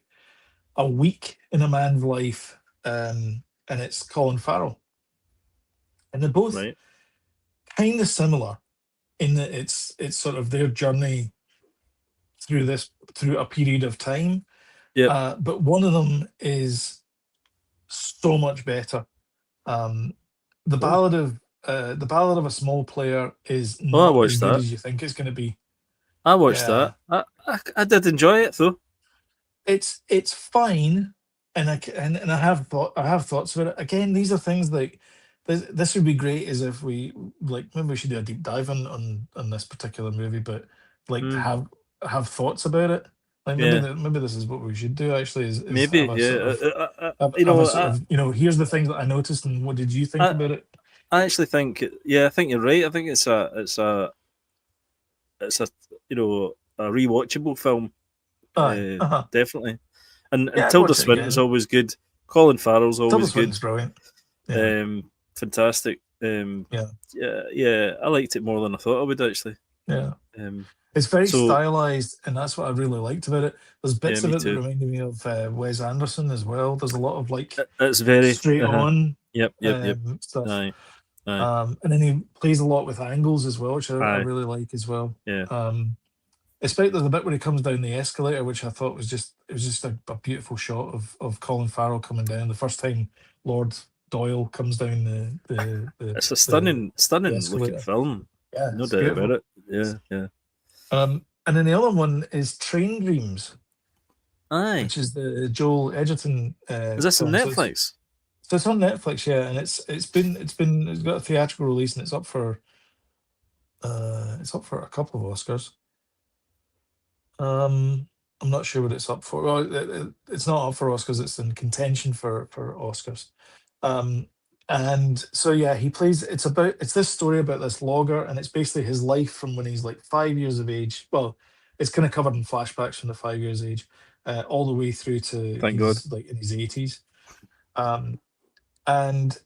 a week in a man's life, and it's Colin Farrell. And they're both right. kind of similar in that it's sort of their journey through a period of time, Yep. but one of them is so much better. Um, Oh, the Ballad of a Small Player is I not as watched good that. as you think it's going to be. I watched Yeah, that. I did enjoy it though. it's fine, and and I have thoughts about it. Again, these are things like this would be great as if we like maybe we should do a deep dive on this particular movie, but like Mm, have thoughts about it. Like yeah, maybe this is what we should do actually is maybe. have a Yeah. sort of You have a know, sort of here's the things that I noticed and what did you think I, about it? I actually think. Yeah, I think you're right. I think it's a a rewatchable film. Aye, Definitely. And yeah, I'd Tilda watch it Swinton's again. always good. Colin Farrell's Tilda always good. Swinton's brilliant. Yeah, Fantastic. yeah, Yeah, yeah. I liked it more than I thought I would actually. yeah. Um, It's very so stylized, and that's what I really liked about it. There's yeah, bits of me it that too. reminded me of Wes Anderson as well. There's a lot of like It's very. straight on Yep, yep, yep. stuff, Aye, aye, and then he plays a lot with angles as well, which I aye. really like as well. Yeah. Especially there's the bit where he comes down the escalator, which I thought was just a beautiful shot of Colin Farrell coming down the first time Lord Doyle comes down It's a the, the stunning looking escalator. film. Yeah, No it's doubt about beautiful. it. Yeah, yeah. And then the other one is Train Dreams, Aye. which is the Joel Edgerton Is this on film. Netflix? So it's on Netflix, yeah, and it's got a theatrical release and it's up for a couple of Oscars. I'm not sure what it's up for. Well, it's not up for Oscars. It's in contention for Oscars. Um, and so yeah, he plays. It's this story about this logger, and it's basically his life from when he's like 5 years of age. Well, it's kind of covered in flashbacks from the 5 years age, all the way through to Thank God. he's like in his 80s. Um, and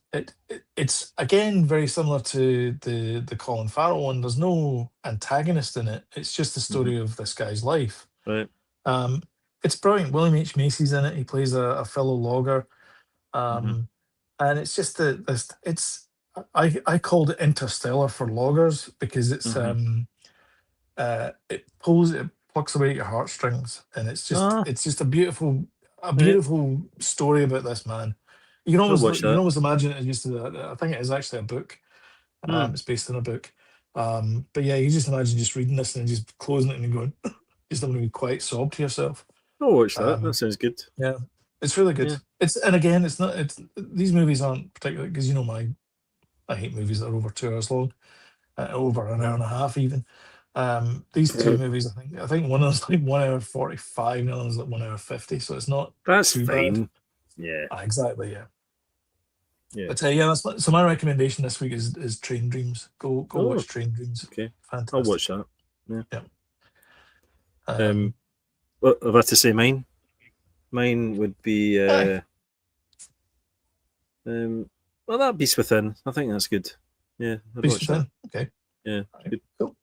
it's again very similar to the Colin Farrell one. There's no antagonist in it. It's just the Hmm. story of this guy's life. Right. um, it's brilliant. William H. Macy's in it. He plays a fellow logger, Hmm. um, and it's just this. It's I called it Interstellar for loggers because Hmm. it plucks away at your heartstrings, and Ah, it's just a right. beautiful story about this man. I'll watch You can that. almost imagine it just. I think it is actually a book. Hmm. It's based on a book. But yeah, you just imagine just reading this and just closing it and going, just having a wee quiet sob to yourself. I'll watch that. That Um, sounds good. yeah, it's really good. Yeah. And again, it's not. It's these movies aren't particularly because I hate movies that are over 2 hours long, over an hour and a half even. These two movies, I think one of them's like 1 hour 45, and the other one's like 1 hour 50, so it's not That's too bad. fine. Yeah. Exactly, yeah. Yeah. But yeah, so my recommendation this week is Train Dreams. Go Oh, watch Train Dreams. okay. I'll Fantastic. watch that. Yeah. Yeah. Um, Um, what have I to say? Mine. Mine would be. aye, Well, that Beast Within. I think that's good. Yeah, I'd Beast watch that. Within. Okay. Yeah, All right, good. cool.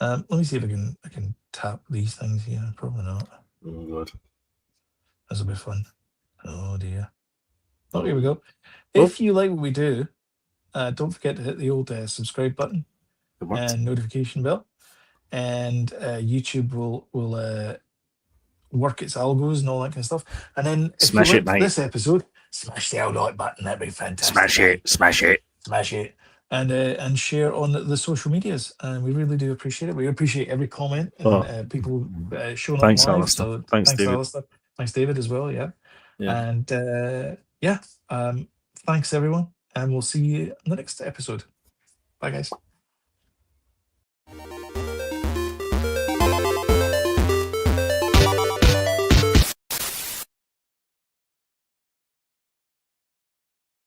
Let me see if I can tap these things here. Probably not. Oh God. This will be fun. Oh dear. Oh, here we go. Oh. If you like what we do, don't forget to hit the old subscribe button It worked. and notification bell, and YouTube will work its algos and all that kind of stuff. And then if Smash you it, liked mate. this episode, smash the old like button. That'd be fantastic. Smash it. Mate. Smash it. Smash it. And share on the social medias, and we really do appreciate it. We appreciate every comment and people showing Thanks, up live. Alistair. So Thanks, David. Alistair. Thanks, David, as well. Yeah. And thanks everyone, and we'll see you in the next episode. Bye, guys.